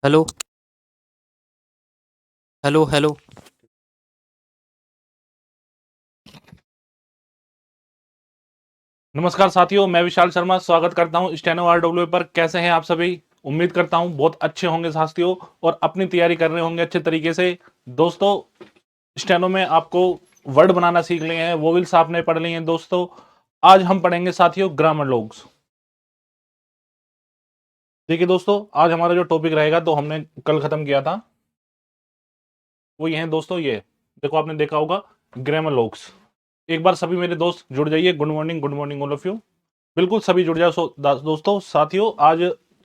Hello, hello, hello. नमस्कार साथियों, मैं विशाल शर्मा स्वागत करता हूं स्टेनो आरडब्ल्यू पर। कैसे हैं आप सभी? उम्मीद करता हूं बहुत अच्छे होंगे साथियों और अपनी तैयारी कर रहे होंगे अच्छे तरीके से। दोस्तों, स्टेनो में आपको वर्ड बनाना सीख लिए हैं, वोवेल्स आपने पढ़ लिए हैं। दोस्तों, आज हम पढ़ेंगे साथियों ग्रामर लॉग्स। देखिए दोस्तों, आज हमारा जो टॉपिक रहेगा तो हमने कल खत्म किया था, वो ये है दोस्तों। ये देखो, आपने देखा होगा ग्रामर लॉग्स। एक बार सभी मेरे दोस्त जुड़ जाइए। Good morning all of you. बिल्कुल सभी जुड़ जाओ। दोस्तों साथियों, आज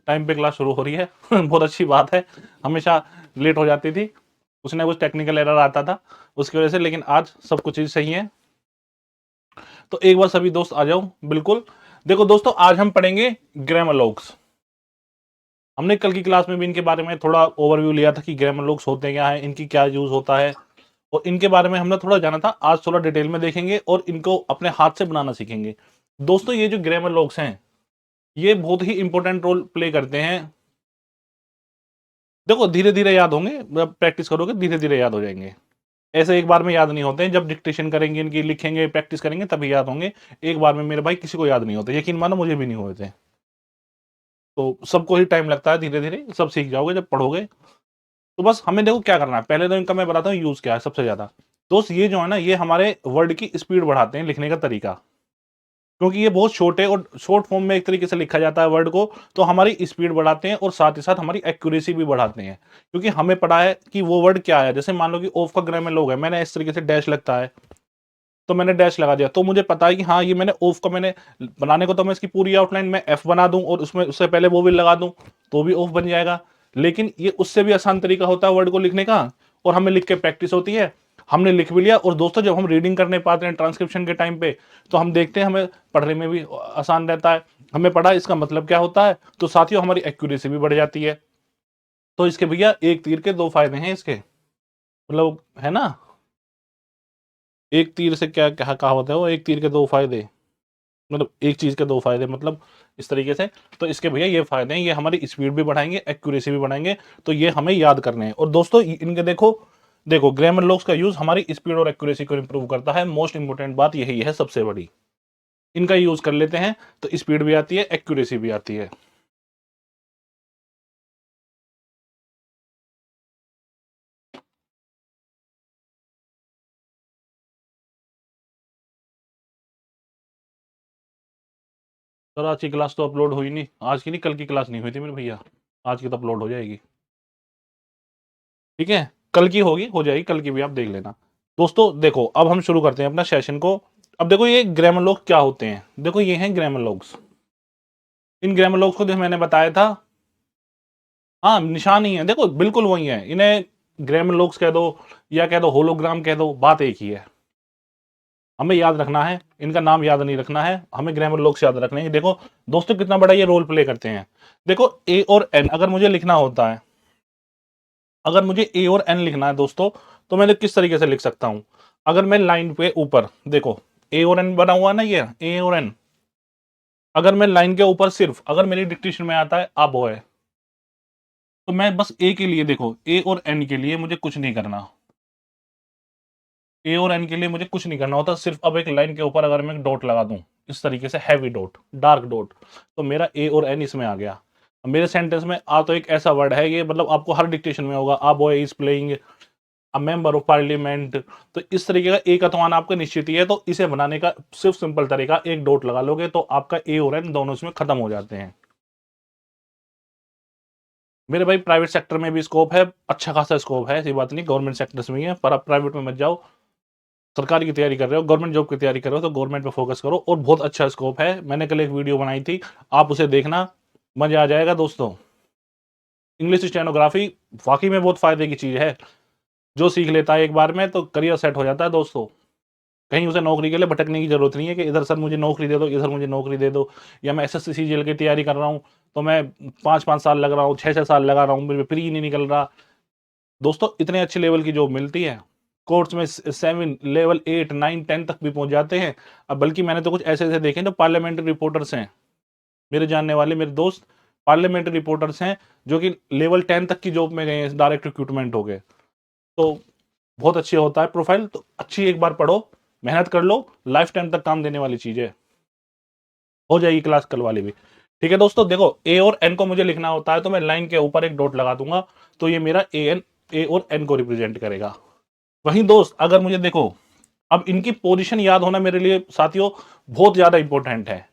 टाइम पे क्लास शुरू हो रही है बहुत अच्छी बात है। हमेशा लेट हो जाती थी, कुछ ना कुछ टेक्निकल एरर आता था उसकी वजह से, लेकिन आज सब कुछ चीज सही है। तो एक बार सभी दोस्त आ जाओ। बिल्कुल। देखो दोस्तों, आज हम पढ़ेंगे ग्रामर लॉग्स। हमने कल की क्लास में भी इनके बारे में थोड़ा ओवरव्यू लिया था कि ग्रामर लॉग्स होते क्या है, इनकी क्या यूज होता है, और इनके बारे में हमने थोड़ा जाना था। आज थोड़ा डिटेल में देखेंगे और इनको अपने हाथ से बनाना सीखेंगे। दोस्तों, ये जो ग्रामर लॉग्स हैं, ये बहुत ही इंपॉर्टेंट रोल प्ले करते हैं। देखो, धीरे धीरे याद होंगे, प्रैक्टिस करोगे धीरे धीरे याद हो जाएंगे। ऐसे एक बार में याद नहीं होते हैं। जब डिक्टेशन करेंगे, इनकी लिखेंगे, प्रैक्टिस करेंगे, तभी याद होंगे। एक बार में मेरे भाई किसी को याद नहीं होते, यकीन मानो मुझे भी नहीं हुए थे। तो सबको ही टाइम लगता है, धीरे धीरे सब सीख जाओगे जब पढ़ोगे। तो बस हमें देखो क्या करना है। पहले तो इनका मैं बताता हूँ यूज क्या है सबसे ज्यादा। दोस्त, ये जो है ना, ये हमारे वर्ड की स्पीड बढ़ाते हैं, लिखने का तरीका। क्योंकि ये बहुत छोटे और शॉर्ट फॉर्म में एक तरीके से लिखा जाता है वर्ड को, तो हमारी स्पीड बढ़ाते हैं और साथ ही साथ हमारी एक्यूरेसी भी बढ़ाते हैं। क्योंकि हमें पता है कि वो वर्ड क्या है। जैसे मान लो कि ऑफ का ग्रामर लॉग है, मैंने इस तरीके से डैश लगता है, तो मैंने डैश लगा दिया, तो मुझे पता है कि हाँ, ये मैंने ऑफ का मैंने बनाने को, तो मैं इसकी पूरी आउटलाइन में एफ बना दूं और उसमें उससे पहले वो भी लगा दूं, तो भी ऑफ बन जाएगा। लेकिन ये उससे भी आसान तरीका होता है वर्ड को लिखने का, और हमें लिख के प्रैक्टिस होती है। हमने लिख भी लिया, और दोस्तों जब हम रीडिंग करने पाते हैं ट्रांसक्रिप्शन के टाइम पे, तो हम देखते हैं हमें पढ़ने में भी आसान रहता है। हमें पढ़ा इसका मतलब क्या होता है, तो साथियों हमारी एक्यूरेसी भी बढ़ जाती है। तो इसके भैया एक तीर के दो फायदे हैं इसके, मतलब है ना। एक तीर से क्या क्या कहावत है वो, एक तीर के दो फायदे, मतलब एक चीज के दो फायदे, मतलब इस तरीके से। तो इसके भैया ये फायदे हैं, ये हमारी स्पीड भी बढ़ाएंगे, एक्यूरेसी भी बढ़ाएंगे। तो ये हमें याद करने हैं। और दोस्तों, इनके देखो, देखो ग्रामर लॉग्स का यूज हमारी स्पीड और एक्यूरेसी को इंप्रूव करता है। मोस्ट इंपोर्टेंट बात यही है सबसे बड़ी। इनका यूज कर लेते हैं तो स्पीड भी आती है, एक्यूरेसी भी आती है। सर, आज की क्लास तो अपलोड हुई नहीं। आज की नहीं, कल की क्लास नहीं हुई थी मेरे भैया। आज की तो अपलोड हो जाएगी। ठीक है, कल की होगी, हो जाएगी, कल की भी आप देख लेना। दोस्तों देखो, अब हम शुरू करते हैं अपना सेशन को। अब देखो, ये ग्रामर लॉग क्या होते हैं। देखो, ये हैं ग्रामर लॉग्स। इन ग्रामर लॉग्स को जो मैंने बताया था, हाँ निशान ही है, देखो बिल्कुल वही है। इन्हें ग्रामर लॉग्स कह दो या कह दो होलोग्राम कह दो, बात एक ही है। हमें याद रखना है, इनका नाम याद नहीं रखना है, हमें ग्रामर लॉग्स याद रखने हैं। देखो दोस्तों, कितना बड़ा ये रोल प्ले करते हैं। देखो, ए और एन अगर मुझे लिखना होता है, अगर मुझे ए और एन लिखना है दोस्तों, तो मैं किस तरीके से लिख सकता हूं। अगर मैं लाइन पे ऊपर देखो, ए और एन बना हुआ है ना, ये ए और एन। अगर मैं लाइन के ऊपर सिर्फ, अगर मेरी डिक्टेशन में आता है अब है, तो मैं बस ए के लिए, देखो ए और एन के लिए मुझे कुछ नहीं करना। ए और एन के लिए मुझे कुछ नहीं करना होता। सिर्फ अब एक लाइन के ऊपर अगर मैं एक डॉट लगा दूं, इस तरीके से हैवी डॉट, डार्क डॉट, तो मेरा ए और एन इसमें आ गया। अब मेरे सेंटेंस में आ तो एक ऐसा वर्ड है, ये मतलब आपको हर डिक्टेशन में होगा, आ boy is playing a member of parliament. तो इस तरीके का एक अथवान आपका निश्चित ही है। तो इसे बनाने का सिर्फ सिंपल तरीका, एक डॉट लगा लोगे तो आपका ए और एन दोनों इसमें खत्म हो जाते हैं। मेरे भाई, प्राइवेट सेक्टर में भी स्कोप है, अच्छा खासा स्कोप है, ऐसी बात नहीं, गवर्नमेंट सेक्टर्स में ही है, पर आप प्राइवेट में मत जाओ। सरकारी की तैयारी कर रहे हो, गवर्नमेंट जॉब की तैयारी कर रहे हो, तो गवर्नमेंट पे फोकस करो, और बहुत अच्छा स्कोप है। मैंने कल एक वीडियो बनाई थी, आप उसे देखना, मजा आ जाएगा दोस्तों। इंग्लिश स्टेनोग्राफी वाकई में बहुत फायदे की चीज है। जो सीख लेता है एक बार में, तो करियर सेट हो जाता है दोस्तों। कहीं उसे नौकरी के लिए भटकने की जरूरत नहीं है कि इधर सर मुझे नौकरी दे दो, इधर मुझे नौकरी दे दो। या मैं एसएससी सीजीएल की तैयारी कर रहा हूँ, तो मैं 5-5 साल लग रहा हूँ, 6-6 साल लगा रहा हूँ, मेरे प्री नहीं निकल रहा। दोस्तों, इतने अच्छे लेवल की जॉब मिलती है, कोर्स में 7 लेवल 8 9 10 तक भी पहुंच जाते हैं। अब बल्कि मैंने तो कुछ ऐसे ऐसे देखे जो पार्लियामेंट्री रिपोर्टर्स हैं, मेरे जानने वाले, मेरे दोस्त, पार्लियामेंट्री रिपोर्टर्स हैं जो कि लेवल 10 तक की जॉब में गए हैं, डायरेक्ट रिक्रूटमेंट हो गए, तो बहुत अच्छी होता है प्रोफाइल। तो अच्छी एक बार पढ़ो, मेहनत कर लो, लाइफ टाइम तक काम देने वाली चीज है, हो जाएगी क्लास कल वाली भी। ठीक है दोस्तों, देखो ए और एन को मुझे लिखना होता है तो मैं लाइन के ऊपर एक डॉट लगा दूंगा, तो ये मेरा ए और एन को रिप्रेजेंट करेगा। वहीं दोस्त अगर मुझे देखो, अब इनकी पोजीशन याद होना मेरे लिए साथियों बहुत ज्यादा इंपॉर्टेंट है।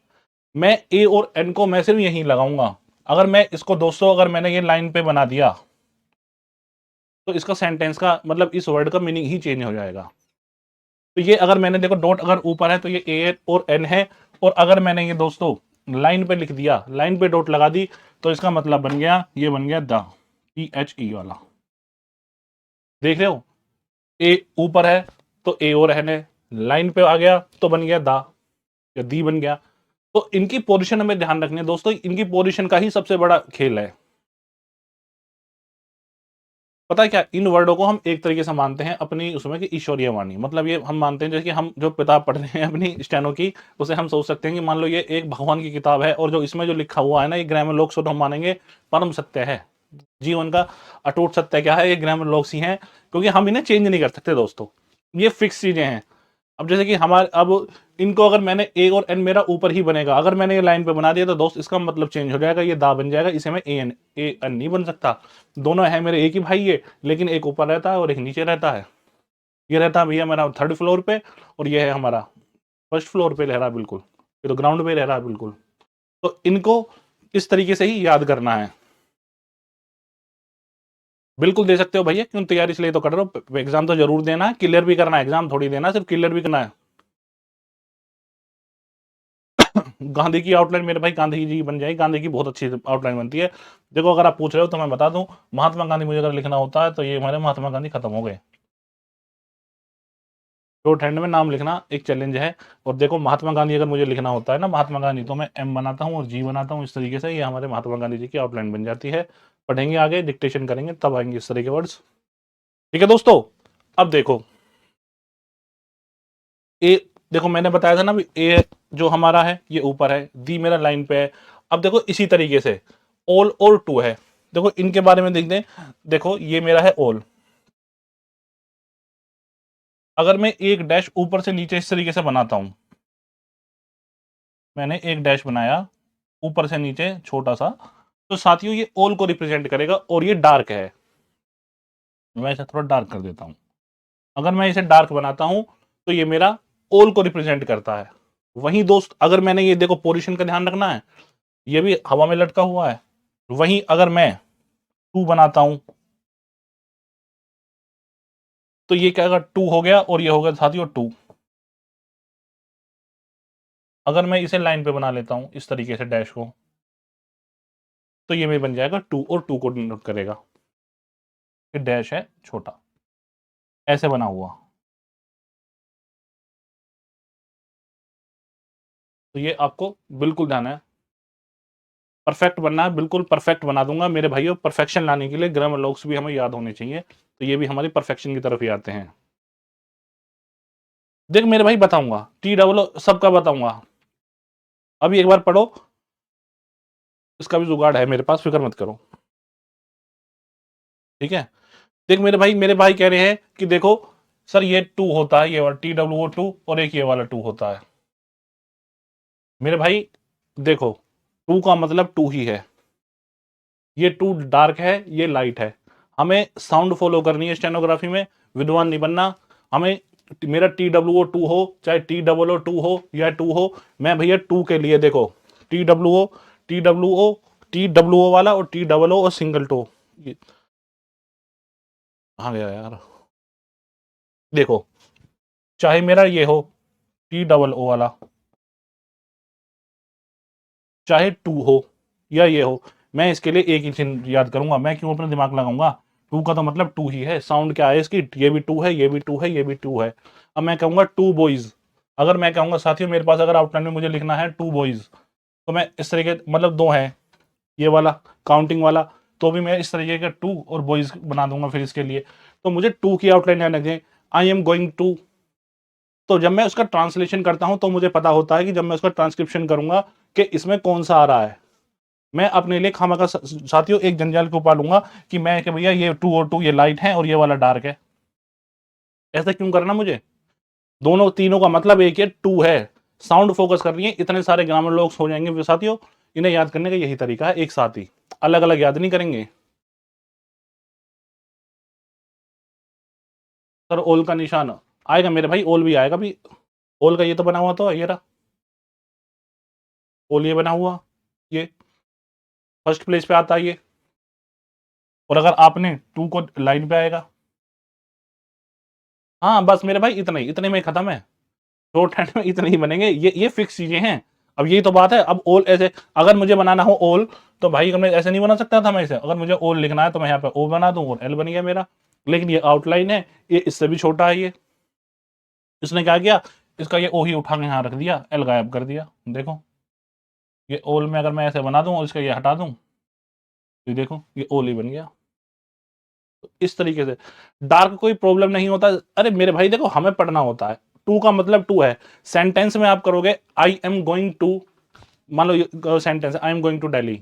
मैं ए और एन को मैं सिर्फ यहीं लगाऊंगा। अगर मैं इसको दोस्तों, अगर मैंने ये लाइन पे बना दिया तो इसका सेंटेंस का मतलब इस वर्ड का मीनिंग ही चेंज हो जाएगा। तो ये अगर मैंने देखो डॉट अगर ऊपर है तो ये ए और एन है, और अगर मैंने ये दोस्तों लाइन पे लिख दिया, लाइन पे डॉट लगा दी, तो इसका मतलब बन गया, ये बन गया द, THE वाला। देख रहे हो, ए ऊपर है तो ए और एन है, लाइन पे आ गया तो बन गया द या दी बन गया। तो इनकी पोजीशन हमें ध्यान रखनी है दोस्तों, इनकी पोजीशन का ही सबसे बड़ा खेल है। पता है क्या, इन वर्डों को हम एक तरीके से मानते हैं अपनी उसमें कि ईश्वरीय वाणी, मतलब ये हम मानते हैं जैसे कि हम जो किताब पढ़ रहे हैं अपनी स्टेनो की, उसे हम सोच सकते हैं कि मान लो ये एक भगवान की किताब है और जो इसमें जो लिखा हुआ है ना, ये ग्रामर लोग शुद्ध हम मानेंगे परम सत्य है, जीवन का अटूट सत्य क्या है, ये ग्रामर लोग ही हैं, क्योंकि हम इन्हें चेंज नहीं कर सकते दोस्तों, ये फिक्स चीजें हैं। अब जैसे कि हमारे अब इनको अगर मैंने ए और एन मेरा ऊपर ही बनेगा, अगर मैंने ये लाइन पे बना दिया तो दोस्त इसका मतलब चेंज हो जाएगा, ये दा बन जाएगा, इसे मैं ए एन नहीं बन सकता। दोनों है मेरे एक ही भाई है, लेकिन एक ऊपर रहता है और एक नीचे रहता है। ये रहता है भैया मेरा 3rd फ्लोर पे, और ये है हमारा 1st फ्लोर पे रह रहा है, बिल्कुल ये तो ग्राउंड पे रह रहा है बिल्कुल। तो इनको इस तरीके से ही याद करना है। बिल्कुल दे सकते हो भैया, क्यों तैयारी इसलिए तो कर रहे हो, एग्जाम तो जरूर देना है, क्लियर भी करना है, एग्जाम थोड़ी देना है, सिर्फ क्लियर भी करना है। गांधी की आउटलाइन मेरे भाई गांधी जी बन जाएगी, गांधी की बहुत अच्छी आउटलाइन बनती है। देखो अगर आप पूछ रहे हो तो मैं बता दूं, महात्मा गांधी मुझे अगर लिखना होता है तो ये हमारे महात्मा गांधी खत्म हो गए। शॉर्ट हैंड में नाम लिखना एक चैलेंज है। और देखो महात्मा गांधी अगर मुझे लिखना होता है ना, महात्मा गांधी, तो मैं एम बनाता हूँ और जी बनाता हूँ, इस तरीके से ये हमारे महात्मा गांधी जी की आउटलाइन बन जाती है। पढ़ेंगे आगे, डिक्टेशन करेंगे तब आएंगे इस तरह के वर्ड्स। ठीक है दोस्तों, अब देखो ए, देखो मैंने बताया था ना भी ए जो हमारा है ये ऊपर है, दी मेरा लाइन पे है। अब देखो इसी तरीके से ऑल और टू है, देखो इनके बारे में देखते हैं। देखो ये मेरा है ऑल, अगर मैं एक डैश ऊपर से नीचे इस तरीके से बनाता हूं, मैंने एक डैश बनाया ऊपर से नीचे छोटा सा, तो साथियों ये ऑल को रिप्रेजेंट करेगा, और ये डार्क है, मैं इसे थोड़ा डार्क कर देता हूं। अगर मैं इसे डार्क बनाता हूं तो ये मेरा ऑल को रिप्रेजेंट करता है। वहीं दोस्त अगर मैंने ये देखो पोजीशन का ध्यान रखना है, ये भी हवा में लटका हुआ है। वहीं अगर मैं टू बनाता हूं तो ये क्या, अगर टू हो गया और ये हो गया साथियों टू। अगर मैं इसे लाइन पे बना लेता हूं इस तरीके से डैश को, तो ये में बन जाएगा टू, और टू को डिनोट करेगा, फिर डैश है छोटा, ऐसे बना हुआ। तो ये आपको बिल्कुल ध्यान है, परफेक्ट बनना है, बिल्कुल परफेक्ट बना दूंगा मेरे भाइयों। परफेक्शन लाने के लिए ग्रामर लॉग्स भी हमें याद होने चाहिए, तो ये भी हमारी परफेक्शन की तरफ ही आते हैं। देख मेरे भाई बताऊंगा, TOO सबका बताऊंगा, अभी एक बार पढ़ो, इसका भी जुगाड़ है मेरे पास, फिक्र मत करो। ठीक है, देख मेरे भाई कह रहे हैं कि देखो सर ये टू होता है, ये वाला TOO2, और एक ये वाला टू होता है। मेरे भाई देखो, टू का मतलब टू ही है, ये टू डार्क है, ये लाइट है। हमें साउंड फॉलो करनी है स्टेनोग्राफी में, विद्वान नहीं बनना हमें। मेरा TOO2 हो चाहे TOO2 हो या टू हो, मैं भैया टू के लिए देखो TOO TOO TOO वाला और TOO और सिंगल टो, कहाँ गया यार, देखो चाहे मेरा ये हो TOO वाला, चाहे टू हो या ये हो, मैं इसके लिए एक ही चिन्ह याद करूंगा, मैं क्यों अपना दिमाग लगाऊंगा। टू का तो मतलब टू ही है, साउंड क्या है इसकी, ये भी टू है, ये भी टू है, ये भी टू है। अब मैं कहूंगा टू बॉयज, अगर मैं कहूंगा साथियों मेरे पास अगर आउटलाइन में मुझे लिखना है टू बॉयज, तो मैं इस तरीके मतलब दो है ये वाला काउंटिंग वाला, तो भी मैं इस तरीके का टू और बॉयज बना दूंगा फिर इसके लिए। तो मुझे टू की आउटलाइन याद रखें, आई एम गोइंग टू। तो जब मैं उसका ट्रांसलेशन करता हूं तो मुझे पता होता है कि जब मैं उसका ट्रांसक्रिप्शन करूंगा कि इसमें कौन सा आ रहा है। मैं अपने लिए खामखा साथियों एक जंजाल क्यों पालूंगा कि मैं कि भैया ये 2 और 2 ये लाइट है और ये वाला डार्क है। ऐसा क्यों करना मुझे? दोनों तीनों का मतलब एक है, 2 है। साउंड फोकस कर रही है, इतने सारे ग्रामर लोग हो जाएंगे साथियों। इन्हें याद करने का यही तरीका है, एक साथ ही, अलग अलग याद नहीं करेंगे। सर ओल का निशान आएगा मेरे भाई, ओल भी आएगा भी। ओल का ये तो बना हुआ, तो ये रहा ओल, ये बना हुआ, ये फर्स्ट प्लेस पे आता है ये। और अगर आपने 2 को लाइन पे आएगा। हाँ बस मेरे भाई इतना ही, इतने में खत्म है। शॉर्ट हैंड में इतने ही बनेंगे, ये फिक्स चीजें हैं। अब यही तो बात है। अब ओल ऐसे अगर मुझे बनाना हो ओल, तो भाई मैं ऐसे नहीं बना सकता था। मैं इसे अगर मुझे ओल लिखना है तो मैं यहाँ पे ओ बना दूं और एल बन गया मेरा। लेकिन ये आउटलाइन है, ये इससे भी छोटा है। ये इसने क्या किया, इसका ये ओ ही उठा के यहाँ रख दिया, एल गायब कर दिया। देखो ये ओल में अगर मैं ऐसे बना दूं और इसका ये हटा दूं, तो देखो ये ओल ही बन गया। तो इस तरीके से डार्क कोई प्रॉब्लम नहीं होता। अरे मेरे भाई देखो, हमें पढ़ना होता है। 2 का मतलब 2 है। सेंटेंस में आप करोगे आई एम गोइंग टू, मान लो sentence I am going to Delhi,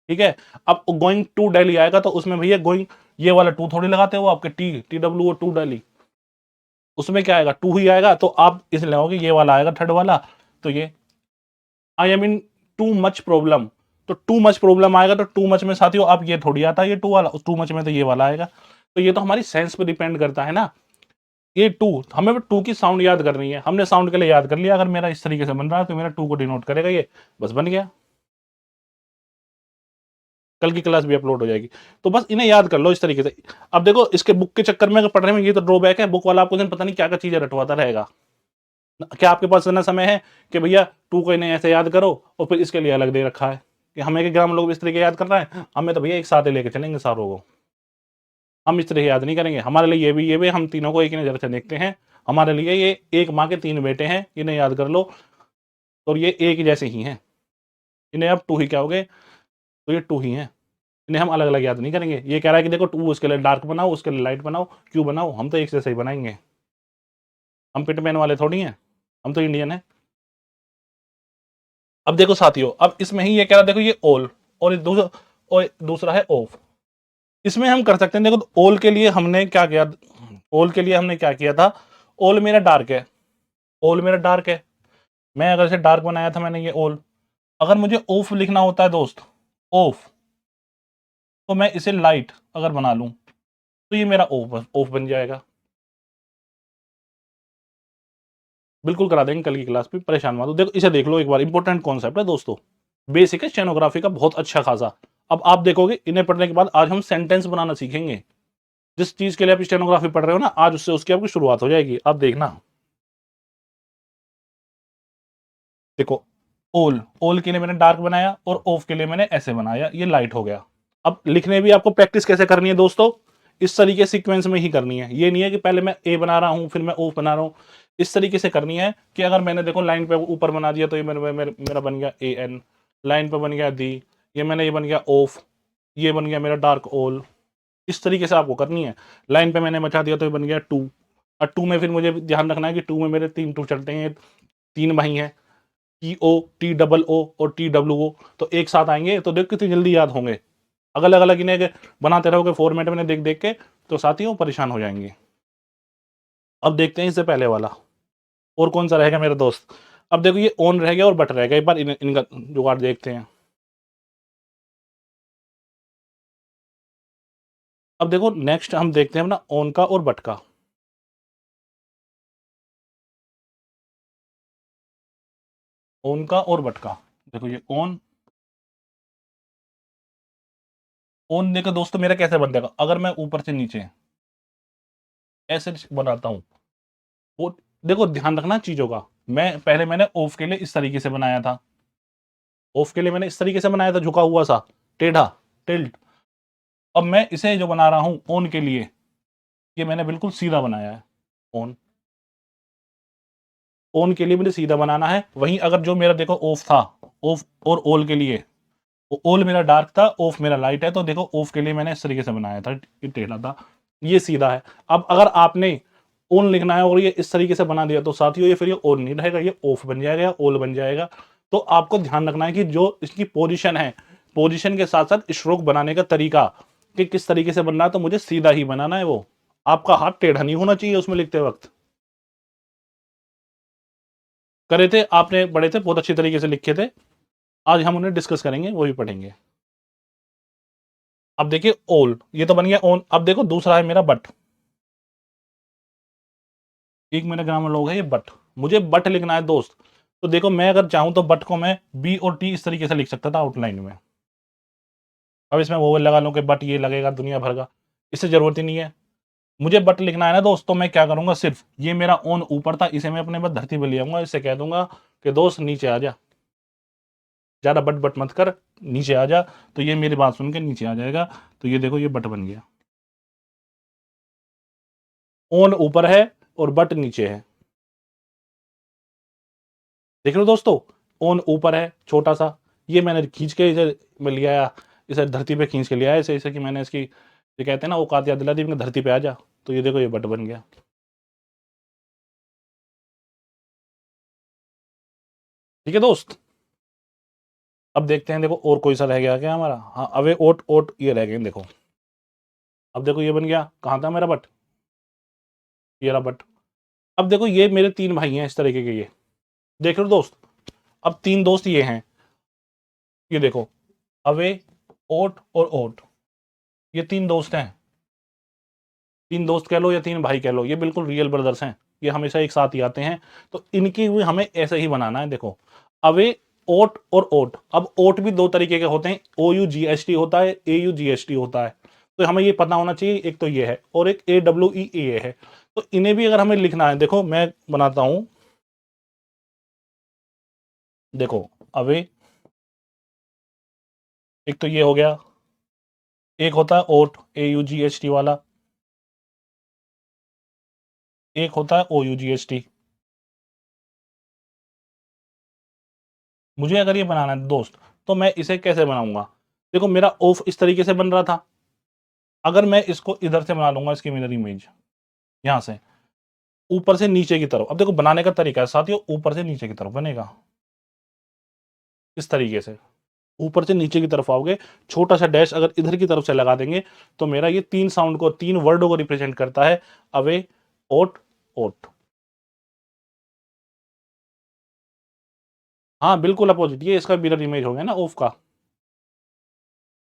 ठीक है। अब गोइंग टू दिल्ली आएगा तो उसमें भैया गोइंग ये वाला 2 थोड़ी लगाते हो आपके, T T W two Delhi, उसमें क्या आएगा, 2 ही आएगा। तो आप इस लगाओगे ये वाला आएगा थर्ड वाला। तो ये I am in too much problem, तो टू मच प्रॉब्लम आएगा। तो टू मच में साथियों आप ये थोड़ी आता है ये 2 वाला, उस 2 मच में तो ये वाला आएगा। तो ये तो हमारी सेंस पे डिपेंड करता है ना। ये 2 हमें 2 की साउंड याद करनी है, हमने साउंड के लिए याद कर लिया। अगर मेरा इस तरीके से बन रहा है तो मेरा 2 को डिनोट करेगा ये, बस बन गया। कल की क्लास भी अपलोड हो जाएगी। तो बस इन्हें याद कर लो इस तरीके से। अब देखो इसके बुक के चक्कर में अगर पढ़ने में, ये तो ड्रॉबैक है, बुक वाला आपको दिन पता नहीं क्या क्या चीजें रटवाता रहेगा। क्या आपके पास इतना समय है कि भैया 2 को इन्हें ऐसे याद करो और फिर इसके लिए अलग दे रखा है कि हमें के ग्राम लोग इस तरीके याद कर रहे हैं, हमें तो भैया एक साथ ही लेके चलेंगे सारों को। हम इस तरह याद नहीं करेंगे। हमारे लिए ये भी हम तीनों को एक ही नजर से देखते हैं। हमारे लिए ये एक माँ के 3 बेटे हैं, इन्हें याद कर लो। और ये एक ही जैसे ही हैं, इन्हें अब 2 ही क्या हो गए, तो ये 2 ही हैं। इन्हें हम अलग अलग याद नहीं करेंगे। ये कह रहा है कि देखो 2 उसके लिए डार्क बनाओ, उसके लिए लाइट बनाओ, क्यों बनाओ, हम तो एक जैसे ही बनाएंगे। हम पिटमैन वाले थोड़ी हैं, हम तो इंडियन है। अब देखो साथियों, अब इसमें ही ये कह रहा है देखो ये ओल, और दूसरा है ऑफ। इसमें हम कर सकते हैं। देखो ओल के लिए हमने क्या किया, ओल के लिए हमने क्या किया था, ओल मेरा डार्क है, ओल मेरा डार्क है। मैं अगर इसे डार्क बनाया था मैंने ये ओल, अगर मुझे ऑफ लिखना होता है दोस्त, ऑफ, तो मैं इसे लाइट अगर बना लूं तो ये मेरा ऑफ ऑफ बन जाएगा। बिल्कुल करा देंगे कल की क्लास पे, परेशान मत हो। देखो इसे देख लो एक बार, इंपॉर्टेंट कॉन्सेप्ट है दोस्तों, बेसिक है स्टेनोग्राफी का बहुत अच्छा खासा। अब आप देखोगे इन्हें पढ़ने के बाद आज हम सेंटेंस बनाना सीखेंगे। जिस चीज के लिए आप स्टेनोग्राफी पढ़ रहे हो ना, आज उससे उसकी आपकी शुरुआत हो जाएगी, आप देखना। देखो ओल, ओल के लिए मैंने डार्क बनाया और ऑफ के लिए मैंने ऐसे बनाया, ये लाइट हो गया। अब लिखने भी आपको प्रैक्टिस कैसे करनी है दोस्तों, इस तरीके सीक्वेंस में ही करनी है। ये नहीं है कि पहले मैं ए बना रहा हूं फिर मैं ऑफ बना रहा हूं। इस तरीके से करनी है कि अगर मैंने देखो लाइन पे ऊपर बना दिया तो ये मेरा बन गया ए एन, लाइन पे बन गया दी, ये मैंने ये बन गया ऑफ, ये बन गया मेरा डार्क ओल। इस तरीके से आपको करनी है। लाइन पे मैंने मचा दिया तो ये बन गया 2, और 2 में फिर मुझे ध्यान रखना है कि 2 में मेरे 3 2 चलते हैं, 3 भाई हैं, T O T double O और टी डब्ल्यू ओ, तो एक साथ आएंगे। तो देखो कितनी जल्दी याद होंगे। अलग अलग इन्हें बनाते रहोगे फॉर्मेट में देख देख के, तो साथियों परेशान हो जाएंगे। अब देखते हैं इससे पहले वाला और कौन सा रहेगा मेरे दोस्त। अब देखो ये ऑन रह गया और बट रह गया, एक बार इनका जुगाड़ देखते हैं। अब देखो नेक्स्ट हम देखते हैं ना ऑन का और बट का। ऑन का और बट का, देखो ये ऑन, ऑन देखो दोस्तों मेरा कैसे बन जाएगा, अगर मैं ऊपर से नीचे ऐसे बनाता हूं, वो देखो ध्यान रखना चीजों का। मैं पहले मैंने ऑफ के लिए इस तरीके से बनाया था, ऑफ के लिए मैंने इस तरीके से बनाया था, झुका हुआ सा, टेढ़ा, टिल्ट। अब मैं इसे जो बना रहा हूं ऑन के लिए, ये मैंने बिल्कुल सीधा बनाया है। ऑन, ऑन के लिए मुझे सीधा बनाना है। वहीं अगर जो मेरा देखो ऑफ था, ऑफ और ऑल के लिए, ऑल मेरा डार्क था, ऑफ मेरा लाइट है। तो देखो ऑफ के लिए मैंने इस तरीके से बनाया था, ये टेढ़ा था, ये सीधा है। अब अगर आपने ऑन लिखना है और ये इस तरीके से बना दिया तो साथियों ये फिर ये ऑन नहीं रहेगा, ये ऑफ बन जाएगा या ऑल बन जाएगा। तो आपको ध्यान रखना है कि जो इसकी पोजीशन है, पोजीशन के साथ साथ स्ट्रोक बनाने का तरीका कि किस तरीके से बनना है, तो मुझे सीधा ही बनाना है। वो आपका हाथ टेढ़ा नहीं होना चाहिए उसमें लिखते वक्त। करे थे आपने, पढ़े थे, बहुत अच्छी तरीके से लिखे थे। आज हम उन्हें डिस्कस करेंगे, वो भी पढ़ेंगे। अब देखिए ओल, ये तो बन गया ओन। अब देखो दूसरा है मेरा बट। एक मेरा ग्रामर लोग है ये बट, मुझे बट लिखना है दोस्त। तो देखो मैं अगर चाहूं तो बट को मैं बी और टी इस तरीके से लिख सकता था आउटलाइन में। अब इसमें वो लगा लो कि बट ये लगेगा दुनिया भर का, इससे जरूरत ही नहीं है। मुझे बट लिखना है ना दोस्त, तो मैं क्या करूंगा, सिर्फ ये मेरा ऑन ऊपर था, इसे मैं अपने पास धरती पे ले आऊंगा। इससे कह दूंगा कि दोस्त नीचे आ जा, ज्यादा बट बट मत कर, नीचे आ जा। तो ये मेरी बात सुन के नीचे आ जाएगा। तो ये देखो ये बट बन गया। ऑन ऊपर है और बट नीचे है। देख लो दोस्तों, ऑन ऊपर है छोटा सा, ये मैंने खींच के इसे मैं लिया आया, इसे धरती पे खींच के लिया है, इसे कि मैंने इसकी, ये कहते हैं ना औकात याद दिला दी, धरती पे आ जा। तो ये देखो ये बट बन गया। ठीक है दोस्त। अब देखते हैं, देखो और कोई सा रह गया क्या हमारा। हाँ, अवे ओट ओट ये रह गए देखो। अब देखो ये बन गया, कहां था मेरा बट, ये रहा बट। अब देखो ये मेरे तीन भाई हैं इस तरीके के, ये देख लो दोस्त। अब तीन दोस्त ये हैं, ये देखो अवे, ओट और ओट, ये तीन दोस्त हैं। तीन दोस्त कह लो या तीन भाई कह लो, ये बिल्कुल रियल ब्रदर्स हैं। ये हमेशा एक साथ ही आते हैं। तो इनकी भी हमें ऐसे ही बनाना है। देखो अवे, ओट और ओट। अब ओट भी दो तरीके के होते हैं, ओ यू जी एस टी होता है, ए यू जी एस टी होता है। तो हमें ये पता होना चाहिए, एक तो ये है और एक ए डब्ल्यू ई ए है। तो इन्हें भी अगर हमें लिखना है, देखो मैं बनाता हूं। देखो अवे, एक तो ये हो गया, एक होता है ओट ए यू जी एच टी वाला, एक होता है ओ यू जी एच टी। मुझे अगर ये बनाना है दोस्त, तो मैं इसे कैसे बनाऊंगा। देखो मेरा ऑफ इस तरीके से बन रहा था, अगर मैं इसको इधर से बना लूंगा, इसकी मिरर इमेज यहां से ऊपर से नीचे की तरफ। अब देखो बनाने का तरीका है साथियों, ऊपर से नीचे की तरफ बनेगा इस तरीके से। ऊपर से नीचे की तरफ आओगे, छोटा सा डैश अगर इधर की तरफ से लगा देंगे, तो मेरा ये तीन साउंड को, तीन वर्डों को रिप्रेजेंट करता है, अवे, ओट, ओट। हाँ बिल्कुल अपोजिट, ये इसका मिरर इमेज हो गया ना ऑफ का।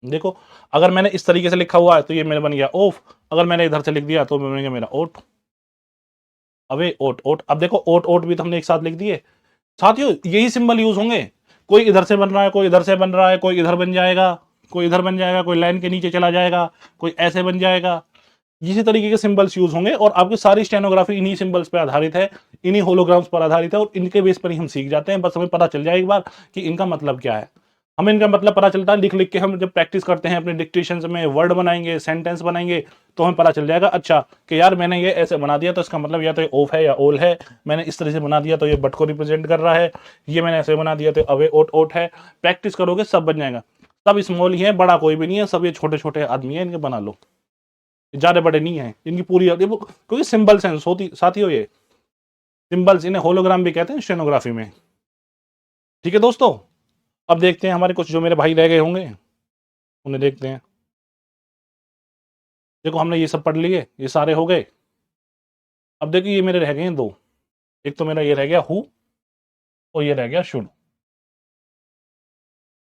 देखो अगर मैंने इस तरीके से लिखा हुआ है तो ये मेरा बन गया ऑफ, अगर मैंने इधर से लिख दिया तो बन गया मेरा ओट। अवे, ओट, ओट। अब देखो ओट ओट भी तो हमने एक साथ लिख दिए। साथियों यही सिंबल यूज होंगे, कोई इधर से बन रहा है, कोई इधर से बन रहा है, कोई इधर बन जाएगा, कोई इधर बन जाएगा, कोई लाइन के नीचे चला जाएगा, कोई ऐसे बन जाएगा। इसी तरीके के सिंबल्स यूज होंगे और आपकी सारी स्टेनोग्राफी इन्हीं सिंबल्स पर आधारित है, इन्हीं होलोग्राम्स पर आधारित है और इनके बेस पर ही हम सीख जाते हैं। बस हमें पता चल जाए एक बार कि इनका मतलब क्या है। हमें इनका मतलब पता चलता है लिख लिख के, हम जब प्रैक्टिस करते हैं अपने डिक्टेशन में, वर्ड बनाएंगे, सेंटेंस बनाएंगे, तो हमें पता चल जाएगा अच्छा कि यार मैंने ये ऐसे बना दिया तो इसका मतलब या तो ये ऑफ है या ओल है, मैंने इस तरह से बना दिया तो ये बट को रिप्रेजेंट कर रहा है, ये मैंने ऐसे बना दिया तो अवे ओट ओट है। प्रैक्टिस करोगे सब बन जाएगा। सब स्मॉल ही है, बड़ा कोई भी नहीं है, सब ये छोटे छोटे आदमी है, इनके बना लो, ज्यादा बड़े नहीं है इनकी पूरी, क्योंकि सिंबल्स हैं साथियों, ये सिंबल्स, इन्हें होलोग्राम भी कहते हैं स्टेनोग्राफी में। ठीक है दोस्तों। अब देखते हैं हमारे कुछ जो मेरे भाई रह गए होंगे, उन्हें देखते हैं। देखो हमने ये सब पढ़ लिए, ये सारे हो गए। अब देखिए ये मेरे रह गए हैं दो, एक तो मेरा ये रह गया हु और ये रह गया शुड।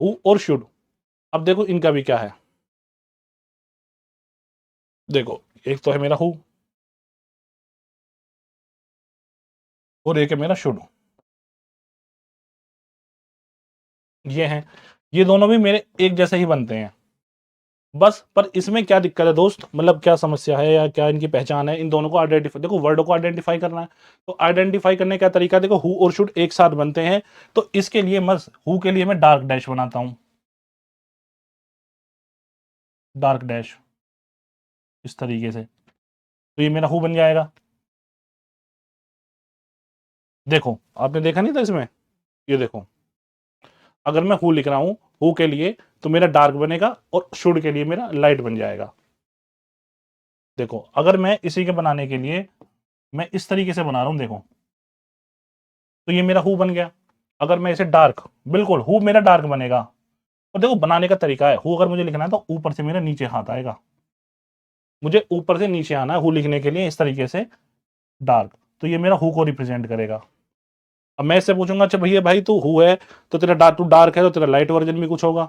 हु और शुड। अब देखो इनका भी क्या है, देखो एक तो है मेरा हु और एक है मेरा शुड, ये हैं। ये दोनों भी मेरे एक जैसे ही बनते हैं। बस पर इसमें क्या दिक्कत है दोस्त, मतलब क्या समस्या है या क्या इनकी पहचान है, इन दोनों को आइडेंटिफाई, देखो वर्ड को आइडेंटिफाई करना है। तो आइडेंटिफाई करने का तरीका देखो, हु और शुड एक साथ बनते हैं। तो इसके लिए बस हु के लिए मैं डार्क डैश बनाता हूं, डार्क डैश इस तरीके से। तो ये मेरा हु बन जाएगा। देखो आपने देखा नहीं था इसमें, ये देखो अगर मैं हु लिख रहा हूं, हु के लिए तो मेरा डार्क बनेगा और शुड के लिए मेरा लाइट बन जाएगा। देखो अगर मैं इसी के बनाने के लिए मैं इस तरीके से बना रहा हूं, देखो तो ये मेरा हु बन गया। अगर मैं इसे डार्क, बिल्कुल हु मेरा डार्क बनेगा, और देखो बनाने का तरीका है, हु अगर मुझे लिखना है तो ऊपर से मेरा नीचे हाथ आएगा, मुझे ऊपर से नीचे आना है हु लिखने के लिए, इस तरीके से डार्क, तो ये मेरा हु को रिप्रेजेंट करेगा। अब मैं इससे पूछूंगा, अच्छा भैया भाई तू हु है तो तेरा तू डार्क है तो तेरा लाइट वर्जन भी कुछ होगा,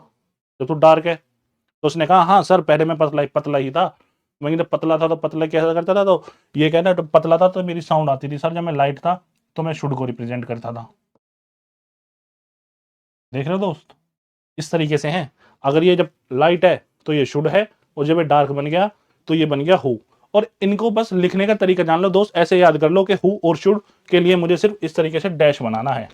तो तू डार्क है। तो उसने कहा हाँ सर पहले मैं पतला पतला ही था, मैं जब पतला था तो पतला कैसा करता था, तो ये कहना तो पतला था तो मेरी साउंड आती थी सर, जब मैं लाइट था तो मैं शुड को रिप्रेजेंट करता था। देख रहे हो दोस्त, इस तरीके से है। अगर ये जब लाइट है तो ये शुड है, और जब ये डार्क बन गया तो ये बन गया हु। और इनको बस लिखने का तरीका जान लो दोस्त, ऐसे याद कर लो कि हु और शुड के लिए मुझे सिर्फ इस तरीके से डैश बनाना है।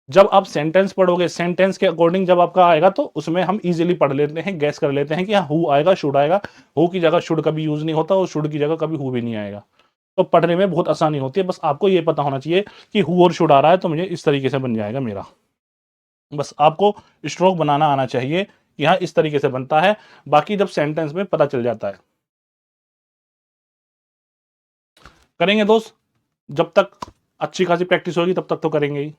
जब आप सेंटेंस पढ़ोगे, सेंटेंस के अकॉर्डिंग जब आपका आएगा तो उसमें हम इजीली पढ़ लेते हैं, गैस कर लेते हैं कि हाँ हु आएगा शुड आएगा, हु की जगह शुड कभी यूज नहीं होता और शुड की जगह कभी हु भी नहीं आएगा। तो पढ़ने में बहुत आसानी होती है, बस आपको ये पता होना चाहिए कि हु और शुड आ रहा है तो मुझे इस तरीके से बन जाएगा मेरा। बस आपको स्ट्रोक बनाना आना चाहिए कि हाँ इस तरीके से बनता है, बाकी जब सेंटेंस में पता चल जाता है। करेंगे दोस्त, जब तक अच्छी खासी प्रैक्टिस होगी तब तक तो करेंगे ही।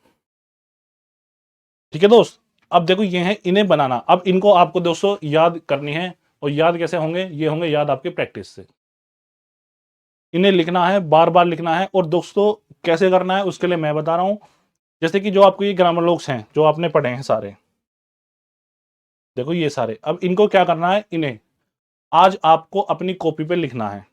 ठीक है दोस्त, अब देखो ये है इन्हें बनाना, अब इनको आपको दोस्तों याद करनी है, और याद कैसे होंगे, ये होंगे याद आपके प्रैक्टिस से। इन्हें लिखना है, बार बार लिखना है, और दोस्तों कैसे करना है उसके लिए मैं बता रहा हूं। जैसे कि जो आपको ये ग्रामर लोग्स हैं जो आपने पढ़े हैं सारे, देखो ये सारे, अब इनको क्या करना है, इन्हें आज आपको अपनी कॉपी पे लिखना है।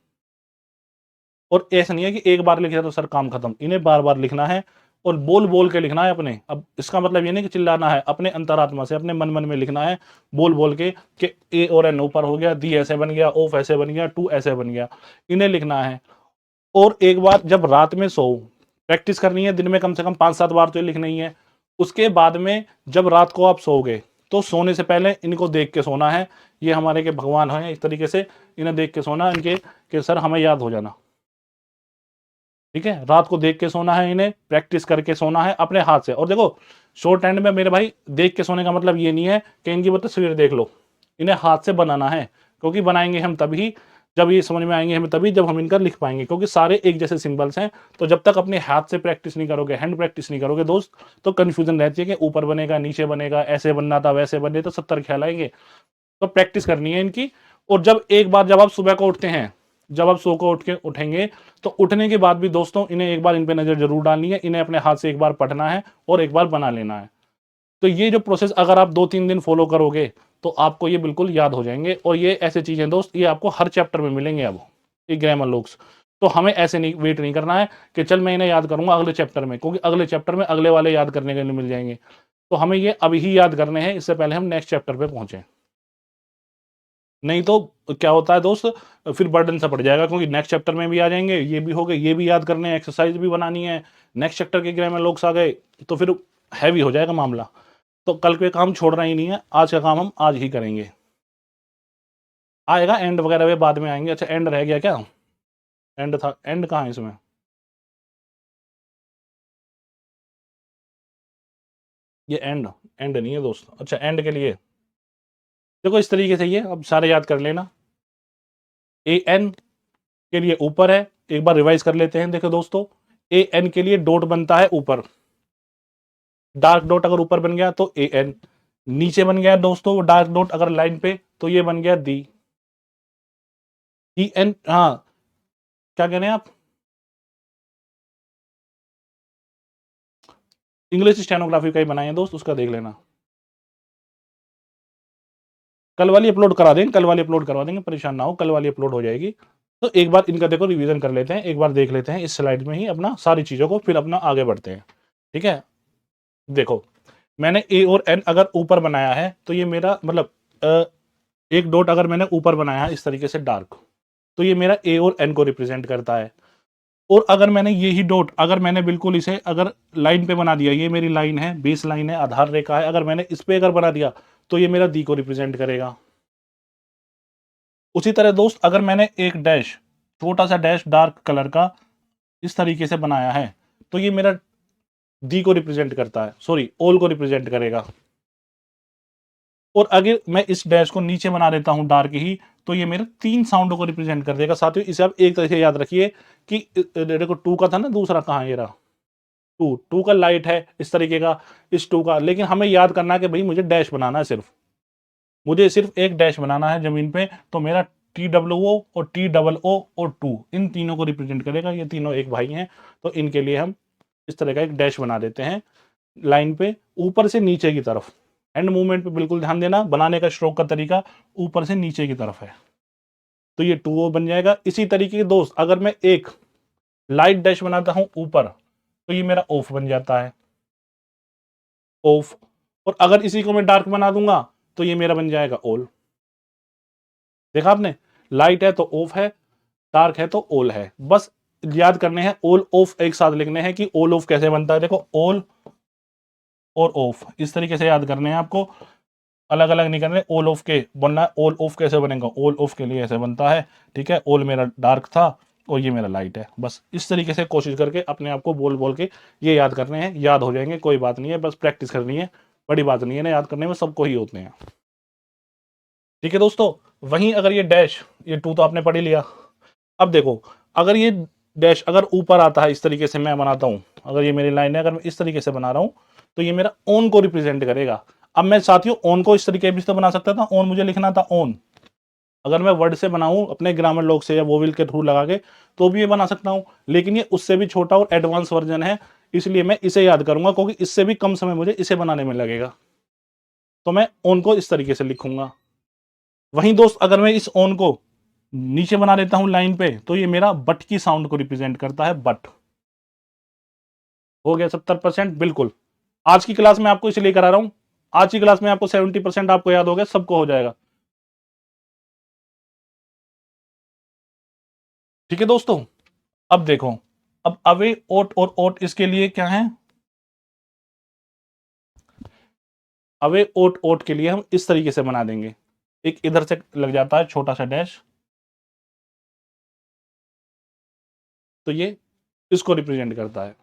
और ऐसा नहीं है कि एक बार लिखा तो सर काम खत्म, इन्हें बार बार लिखना है और बोल बोल के लिखना है अपने। अब इसका मतलब ये नहीं कि चिल्लाना है, अपने अंतरात्मा से अपने मन मन में लिखना है, बोल बोल के कि ए और एन ऊपर हो गया, दी ऐसे बन गया, ओफ ऐसे बन गया, टू ऐसे बन गया, इन्हें लिखना है। और एक बार जब रात में सो, प्रैक्टिस करनी है दिन में कम से कम 5-7 बार तो ये लिखना ही है। उसके बाद में जब रात को आप सोओगे तो सोने से पहले इनको देख के सोना है, ये हमारे के भगवान हैं, इस तरीके से इन्हें देख के सोना इनके कि सर हमें याद हो जाना। ठीक है, रात को देख के सोना है, इन्हें प्रैक्टिस करके सोना है अपने हाथ से। और देखो शॉर्ट हैंड में मेरे भाई देख के सोने का मतलब ये नहीं है कि इनकी वो तस्वीर देख लो, इन्हें हाथ से बनाना है, क्योंकि बनाएंगे हम तभी जब ये समझ में आएंगे हमें, तभी जब हम इनका लिख पाएंगे, क्योंकि सारे एक जैसे सिंबल्स हैं। तो जब तक अपने हाथ से प्रैक्टिस नहीं करोगे, हैंड प्रैक्टिस नहीं करोगे दोस्त, तो कंफ्यूजन रहती है कि ऊपर बनेगा नीचे बनेगा, ऐसे बनना था वैसे बने, तो 70 ख्याल आएंगे। तो प्रैक्टिस करनी है इनकी। और जब एक बार जब आप सुबह को उठते हैं, जब आप सो को उठ के उठेंगे, तो उठने के बाद भी दोस्तों इन्हें एक बार इन पे नजर जरूर डालनी है, इन्हें अपने हाथ से एक बार पढ़ना है और एक बार बना लेना है। तो ये जो प्रोसेस अगर आप 2-3 दिन फॉलो करोगे तो आपको ये बिल्कुल याद हो जाएंगे। और ये ऐसे चीजें दोस्त ये आपको हर चैप्टर में मिलेंगे अब, ये ग्रामर लोग्स। तो हमें ऐसे नहीं वेट नहीं करना है कि चल मैं इन्हें याद करूंगा अगले चैप्टर में, क्योंकि अगले चैप्टर में अगले वाले याद करने के लिए मिल जाएंगे। तो हमें ये अभी ही याद करने हैं, इससे पहले हम नेक्स्ट चैप्टर पे पहुंचे। नहीं तो क्या होता है दोस्त, फिर बर्डन सा पड़ जाएगा, क्योंकि नेक्स्ट चैप्टर में भी आ जाएंगे, ये भी हो गए, ये भी याद करने हैं, एक्सरसाइज भी बनानी है, नेक्स्ट चैप्टर के ग्रामर लोग्स आ गए, तो फिर हैवी हो जाएगा मामला। तो कल के काम छोड़ना ही नहीं है, आज का काम हम आज ही करेंगे। आएगा एंड वगैरह वे बाद में आएंगे। अच्छा एंड रह गया क्या, एंड था, एंड कहाँ है इसमें, ये एंड, एंड नहीं है दोस्त। अच्छा एंड के लिए देखो इस तरीके से, ये अब सारे याद कर लेना। ए एन के लिए ऊपर है, एक बार रिवाइज कर लेते हैं। देखो दोस्तों, ए एन के लिए डॉट बनता है ऊपर, डार्क डॉट अगर ऊपर बन गया तो ए एन, नीचे बन गया दोस्तों डार्क डॉट अगर लाइन पे तो ये बन गया दी, ई एन। हाँ क्या कह रहे हैं आप, इंग्लिश स्टेनोग्राफी का ही बनाए दोस्त, उसका देख लेना। कल वाली अपलोड करा देंगे, कल वाली अपलोड करवा देंगे, परेशान ना हो, कल वाली अपलोड हो जाएगी। तो एक बार इनका देखो रिवीजन कर लेते हैं, एक बार देख लेते हैं इस स्लाइड में ही अपना सारी चीजों को, फिर अपना आगे बढ़ते हैं। ठीक है, देखो मैंने ए और एन अगर ऊपर बनाया है तो ये मेरा मतलब एक डॉट अगर मैंने ऊपर बनाया है इस तरीके से डार्क, तो ये मेरा ए और एन को रिप्रेजेंट करता है। और अगर मैंने यही डॉट अगर मैंने बिल्कुल इसे अगर लाइन पे बना दिया, ये मेरी लाइन है, बेस लाइन है, आधार रेखा है, अगर मैंने इस पे अगर बना दिया तो ये मेरा दी को रिप्रेजेंट करेगा। उसी तरह दोस्त अगर मैंने एक डैश, छोटा सा डैश डार्क कलर का इस तरीके से बनाया है तो ये मेरा दी को रिप्रेजेंट करता है, सॉरी ऑल को रिप्रेजेंट करेगा। और अगर मैं इस डैश को नीचे बना देता हूं डार्क ही, तो ये मेरे 3 साउंडों को रिप्रेजेंट कर देगा। साथियों इसे आप एक तरह से याद रखिए कि देखो टू का था ना, दूसरा कहां ये रहा, टू, टू का लाइट है इस तरीके का, इस टू का, लेकिन हमें याद करना है कि भाई मुझे डैश बनाना है सिर्फ, मुझे सिर्फ एक डैश बनाना है जमीन पे, तो मेरा TOO और TOO और 2 इन तीनों को रिप्रेजेंट करेगा। ये तीनों एक भाई हैं, तो इनके लिए हम इस तरह का एक डैश बना देते हैं लाइन पे, ऊपर से नीचे की तरफ। एंड मूवमेंट पे बिल्कुल ध्यान देना, बनाने का स्ट्रोक का तरीका ऊपर से नीचे की तरफ है। तो ये 2O बन जाएगा। इसी तरीके के दोस्त, अगर मैं एक लाइट डैश बनाता हूं ऊपर, तो ये मेरा ऑफ बन जाता है, ऑफ। और अगर इसी को मैं डार्क बना दूंगा, तो ये मेरा बन जाएगा ऑल। देखा आपने, लाइट है तो ऑफ है, डार्क है तो ऑल है। बस याद करने हैं, ऑल ऑफ एक साथ लिखने हैं कि ऑल ऑफ कैसे बनता है। देखो, ऑल और ऑफ इस तरीके से याद करने हैं आपको, अलग अलग नहीं करने। ऑल ऑफ के बनना है, ऑल ऑफ कैसे बनेगा, ऑल ऑफ के लिए ऐसे बनता है, ठीक है। ऑल मेरा डार्क था और ये मेरा लाइट है। बस इस तरीके से कोशिश करके अपने आप को बोल बोल के ये याद करने हैं, याद हो जाएंगे, कोई बात नहीं है, बस प्रैक्टिस करनी है, बड़ी बात नहीं है ना, याद करने में सबको ही होते हैं। ठीक है दोस्तों, वहीं अगर ये डैश, ये 2 तो आपने पढ़ ही लिया। अब देखो, अगर ये डैश अगर ऊपर आता है, इस तरीके से मैं बनाता हूं, अगर ये मेरी लाइन है, अगर मैं इस तरीके से बना रहा हूं, तो ये मेरा ऑन को रिप्रेजेंट करेगा। अब मैं साथियों ऑन को इस तरीके भी तो बना सकता था, ऑन मुझे लिखना था ऑन। अगर मैं वर्ड से बनाऊं अपने ग्रामर लॉग से या वोवेल के थ्रू लगा के, तो भी ये बना सकता हूं, लेकिन ये उससे भी छोटा और एडवांस वर्जन है, इसलिए मैं इसे याद करूंगा, क्योंकि इससे भी कम समय मुझे इसे बनाने में लगेगा। तो मैं ऑन को इस तरीके से लिखूंगा। वहीं दोस्त, अगर मैं इस ऑन को नीचे बना देता हूं लाइन पे, तो ये मेरा बट की साउंड को रिप्रेजेंट करता है, बट। हो गया 70%, बिल्कुल। आज की क्लास में आपको इसलिए करा रहा हूं, आज की क्लास में आपको 70% आपको याद हो गया, सबको हो जाएगा। ठीक है दोस्तों, अब देखो, अब अवे, ओट और ओट इसके लिए क्या है, अवे ओट ओट के लिए हम इस तरीके से बना देंगे। एक इधर से लग जाता है छोटा सा डैश, तो ये इसको रिप्रेजेंट करता है।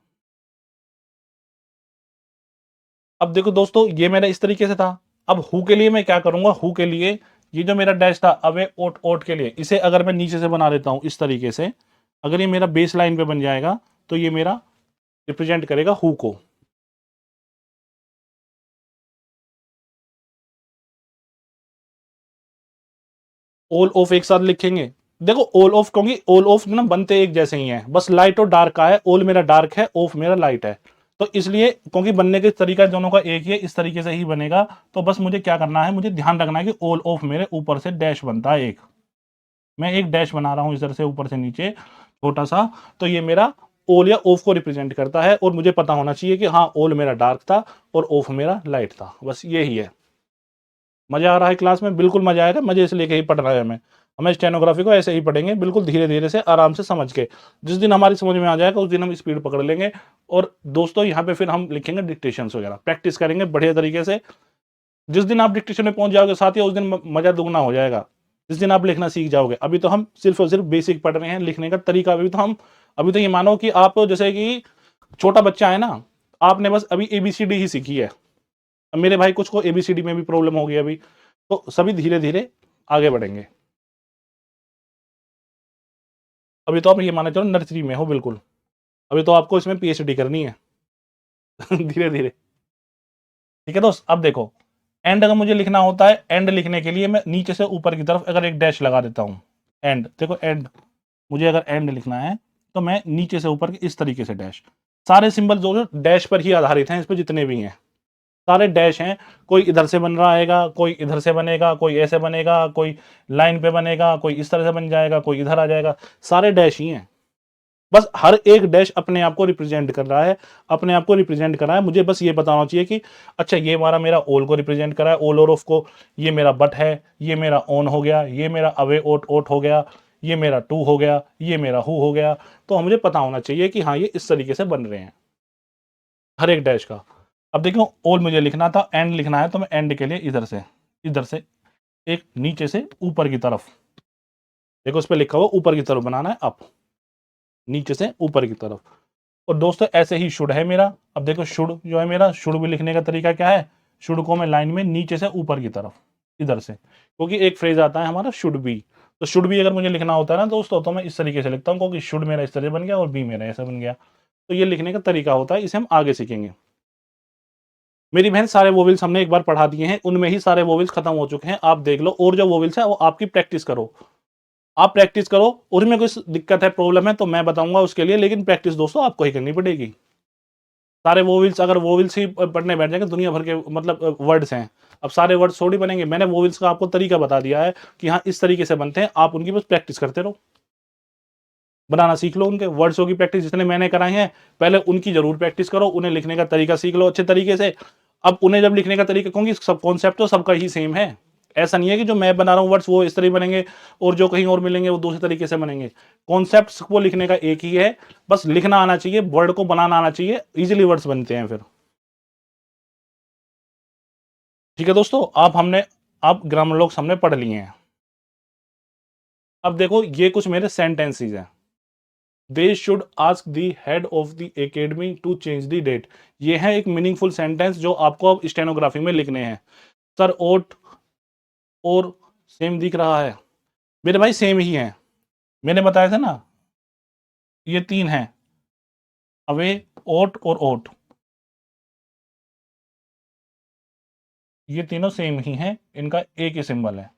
अब देखो दोस्तों, ये मेरा इस तरीके से था। अब हु के लिए मैं क्या करूंगा, हु के लिए ये जो मेरा डैश था अवे ओट ओट के लिए, इसे अगर मैं नीचे से बना देता हूं इस तरीके से, अगर ये मेरा बेस लाइन पे बन जाएगा, तो ये मेरा रिप्रेजेंट करेगा हु को। ऑल ऑफ एक साथ लिखेंगे। देखो, ऑल ऑफ, क्योंकि ऑल ऑफ ना बनते एक जैसे ही हैं, बस लाइट और डार्क का है। ऑल मेरा डार्क है, ऑफ मेरा लाइट है, तो इसलिए क्योंकि बनने के तरीका दोनों का एक ही है, इस तरीके से ही बनेगा। तो बस मुझे क्या करना है, मुझे ध्यान रखना है कि ऑल ऑफ मेरे ऊपर से डैश बनता है एक। मैं एक डैश बना रहा हूं इधर से ऊपर से नीचे छोटा सा, तो ये मेरा ऑल या ऑफ को रिप्रेजेंट करता है। और मुझे पता होना चाहिए कि हाँ, ऑल मेरा डार्क था और ऑफ मेरा लाइट था। बस यही है। मजा आ रहा है क्लास में, बिल्कुल मजा आएगा, मजे से लेके ही पढ़ रहा है हमें स्टेनोग्राफी को ऐसे ही पढ़ेंगे, बिल्कुल धीरे धीरे से, आराम से समझ के। जिस दिन हमारी समझ में आ जाएगा, उस दिन हम स्पीड पकड़ लेंगे। और दोस्तों, यहाँ पे फिर हम लिखेंगे डिक्टेशन वगैरह, प्रैक्टिस करेंगे बढ़िया तरीके से। जिस दिन आप डिक्टेशन में पहुंच जाओगे साथियों, उस दिन मजा दुगना हो जाएगा, जिस दिन आप लिखना सीख जाओगे। अभी तो हम सिर्फ और सिर्फ बेसिक पढ़ रहे हैं, लिखने का तरीका अभी तो ये मानो कि आप जैसे कि छोटा बच्चा है ना, आपने बस अभी ABCD ही सीखी है। अब मेरे भाई कुछ को ABCD में भी प्रॉब्लम हो गई अभी, तो सभी धीरे धीरे आगे बढ़ेंगे। अभी तो आप ये माने चलो नर्सरी में हो, बिल्कुल। अभी तो आपको इसमें PhD करनी है धीरे धीरे। ठीक है दोस्त, अब देखो, एंड अगर मुझे लिखना होता है, एंड लिखने के लिए मैं नीचे से ऊपर की तरफ अगर एक डैश लगा देता हूं, एंड देखो, एंड मुझे अगर एंड लिखना है, तो मैं नीचे से ऊपर इस तरीके से डैश। सारे सिंबल जो डैश पर ही आधारित हैं, इस पर जितने भी हैं सारे डैश हैं। कोई इधर से बन रहा आएगा, कोई इधर से बनेगा, कोई ऐसे बनेगा, कोई लाइन पे बनेगा, कोई इस तरह से बन जाएगा, कोई इधर आ जाएगा, सारे डैश ही हैं। बस हर एक डैश अपने आप को रिप्रेजेंट कर रहा है, अपने आप को रिप्रेजेंट कर रहा है। मुझे बस ये बताना चाहिए कि अच्छा, ये हमारा मेरा ऑल को रिप्रेजेंट कर रहा है, ऑल और ऑफ को। ये मेरा बट है, ये मेरा ऑन हो गया, ये मेरा अवे ओट ओट हो गया, ये मेरा टू हो गया, ये मेरा हु हो गया। तो मुझे पता होना चाहिए कि हाँ, ये इस तरीके से बन रहे हैं हर एक डैश का। अब देखो, ऑल मुझे लिखना था, एंड लिखना है, तो मैं एंड के लिए इधर से एक नीचे से ऊपर की तरफ, देखो उस पर लिखा हुआ ऊपर की तरफ बनाना है, अप, नीचे से ऊपर की तरफ। और दोस्तों, ऐसे ही शुड है मेरा। अब देखो, शुड जो है मेरा, शुड भी लिखने का तरीका क्या है, शुड को मैं लाइन में नीचे से ऊपर की तरफ इधर से, क्योंकि एक फ्रेज आता है हमारा शुड बी। तो शुड बी अगर मुझे लिखना होता है ना दोस्तों, तो मैं इस तरीके से लिखता हूँ, क्योंकि शुड मेरा इस तरह बन गया और बी मेरा ऐसा बन गया। तो ये लिखने का तरीका होता है, इसे हम आगे सीखेंगे। मेरी बहन सारे वोवेल्स हमने एक बार पढ़ा दिए हैं, उनमें ही सारे वोवेल्स खत्म हो चुके हैं, आप देख लो। और जो वोवेल्स है वो आपकी प्रैक्टिस करो, आप प्रैक्टिस करो। उसमें कुछ दिक्कत है, प्रॉब्लम है तो मैं बताऊंगा उसके लिए, लेकिन प्रैक्टिस दोस्तों आपको ही करनी पड़ेगी। सारे वोवेल्स, अगर वोवेल्स ही पढ़ने बैठ जाएंगे, दुनिया भर के मतलब वर्ड्स हैं, अब सारे वर्ड्स थोड़ी बनेंगे। मैंने वोवेल्स का आपको तरीका बता दिया है कि हाँ इस तरीके से बनते हैं, आप उनकी बस प्रैक्टिस करते रहो, बनाना सीख लो। उनके वर्ड्सों की प्रैक्टिस जितने मैंने कराई है, पहले उनकी जरूर प्रैक्टिस करो, उन्हें लिखने का तरीका सीख लो अच्छे तरीके से। अब उन्हें जब लिखने का तरीका, क्योंकि सब कॉन्सेप्ट तो सबका ही सेम है, ऐसा नहीं है कि जो मैं बना रहा हूं वर्ड्स वो इस तरह बनेंगे और जो कहीं और मिलेंगे वो दूसरे तरीके से बनेंगे। कॉन्सेप्ट को लिखने का एक ही है, बस लिखना आना चाहिए, वर्ड को बनाना आना चाहिए, इजिली वर्ड्स बनते हैं फिर। ठीक है दोस्तों, आप ग्रामर लोग हमने पढ़ लिए हैं। अब देखो ये कुछ मेरे सेंटेंसेस हैं। They should ask the head of the academy to change the date. ये है एक मीनिंगफुल सेंटेंस जो आपको अब स्टेनोग्राफी में लिखने हैं। सर ओट और सेम दिख रहा है, मेरे भाई सेम ही है, मैंने बताया था ना, ये तीन हैं, अवे, ओट और ओट, ये तीनों सेम ही हैं, इनका एक ही सिंबल है,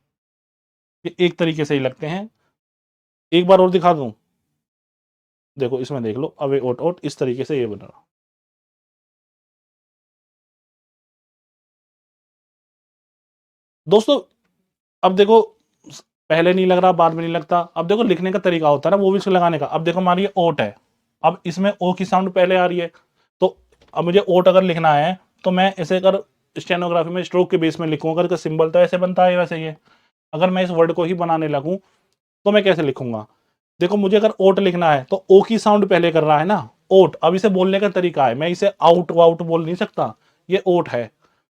ये एक तरीके से ही लगते हैं। एक बार और दिखा दूं, देखो इसमें देख लो, अवे ओट ओट, इस तरीके से ये बन रहा। दोस्तों अब देखो, पहले नहीं लग रहा, बाद में नहीं लगता। अब देखो लिखने का तरीका होता है ना वो भी इसको लगाने का। अब देखो हमारी ये ओट है, अब इसमें ओ की साउंड पहले आ रही है, तो अब मुझे ओट अगर लिखना है तो मैं ऐसे अगर स्टेनोग्राफी में स्ट्रोक के बेस में लिखूंगा, अगर इसका सिंबल तो ऐसे बनता है वैसे ये, अगर मैं इस वर्ड को ही बनाने लगूं तो मैं कैसे लिखूंगा। देखो मुझे अगर ओट लिखना है तो ओ की साउंड पहले कर रहा है ना, ओट। अब इसे बोलने का तरीका है, मैं इसे आउट वाउट बोल नहीं सकता, ये ओट है।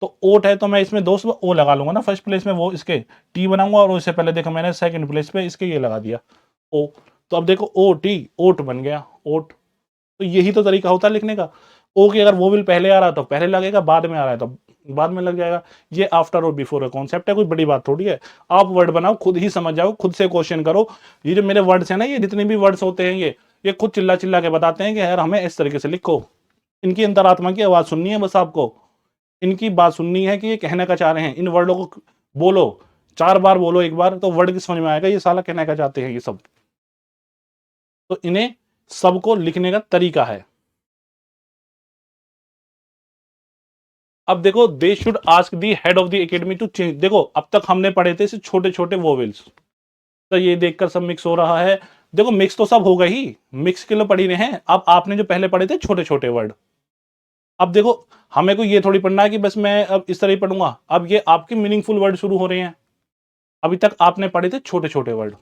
तो ओट है तो मैं इसमें दोस्त ओ लगा लूंगा ना फर्स्ट प्लेस में, वो इसके टी बनाऊंगा, और उससे पहले देखो मैंने सेकंड प्लेस पे इसके ये लगा दिया, ओ। तो अब देखो ओ टी, ओट बन गया, ओट। तो यही तो तरीका होता है लिखने का। ओ की अगर वोवेल पहले आ रहा है तो पहले लगेगा, बाद में आ रहा है तो बाद में लग जाएगा। ये आफ्टर और बिफोर का कॉन्सेप्ट है, कोई बड़ी बात थोड़ी है। आप वर्ड बनाओ, खुद ही समझ जाओ, खुद से क्वेश्चन करो। ये जो मेरे वर्ड्स हैं ना, ये जितने भी वर्ड्स होते हैं, ये खुद चिल्ला चिल्ला के बताते हैं कि यार हमें इस तरीके से लिखो। इनकी अंतरात्मा की आवाज सुननी है बस आपको, इनकी बात सुननी है कि ये कहना क्या चाह रहे हैं। इन वर्डों को बोलो, 4 बार बोलो, एक बार तो वर्ड की समझ में आएगा ये साला कहना क्या चाहते हैं ये सब। तो इन्हें सबको लिखने का तरीका है। अब देखो, they should ask the head of the academy to change. देखो अब तक हमने पढ़े थे छोटे छोटे वोवेल्स, तो ये देखकर सब मिक्स हो रहा है। देखो मिक्स तो सब होगा ही, मिक्स के लिए पढ़ी रहे हैं। अब आपने जो पहले पढ़े थे छोटे छोटे वर्ड, अब देखो हमें को ये थोड़ी पढ़ना है कि बस मैं अब इस तरह ही पढ़ूंगा। अब ये आपके मीनिंगफुल वर्ड शुरू हो रहे हैं। अभी तक आपने पढ़े थे छोटे छोटे वर्ड,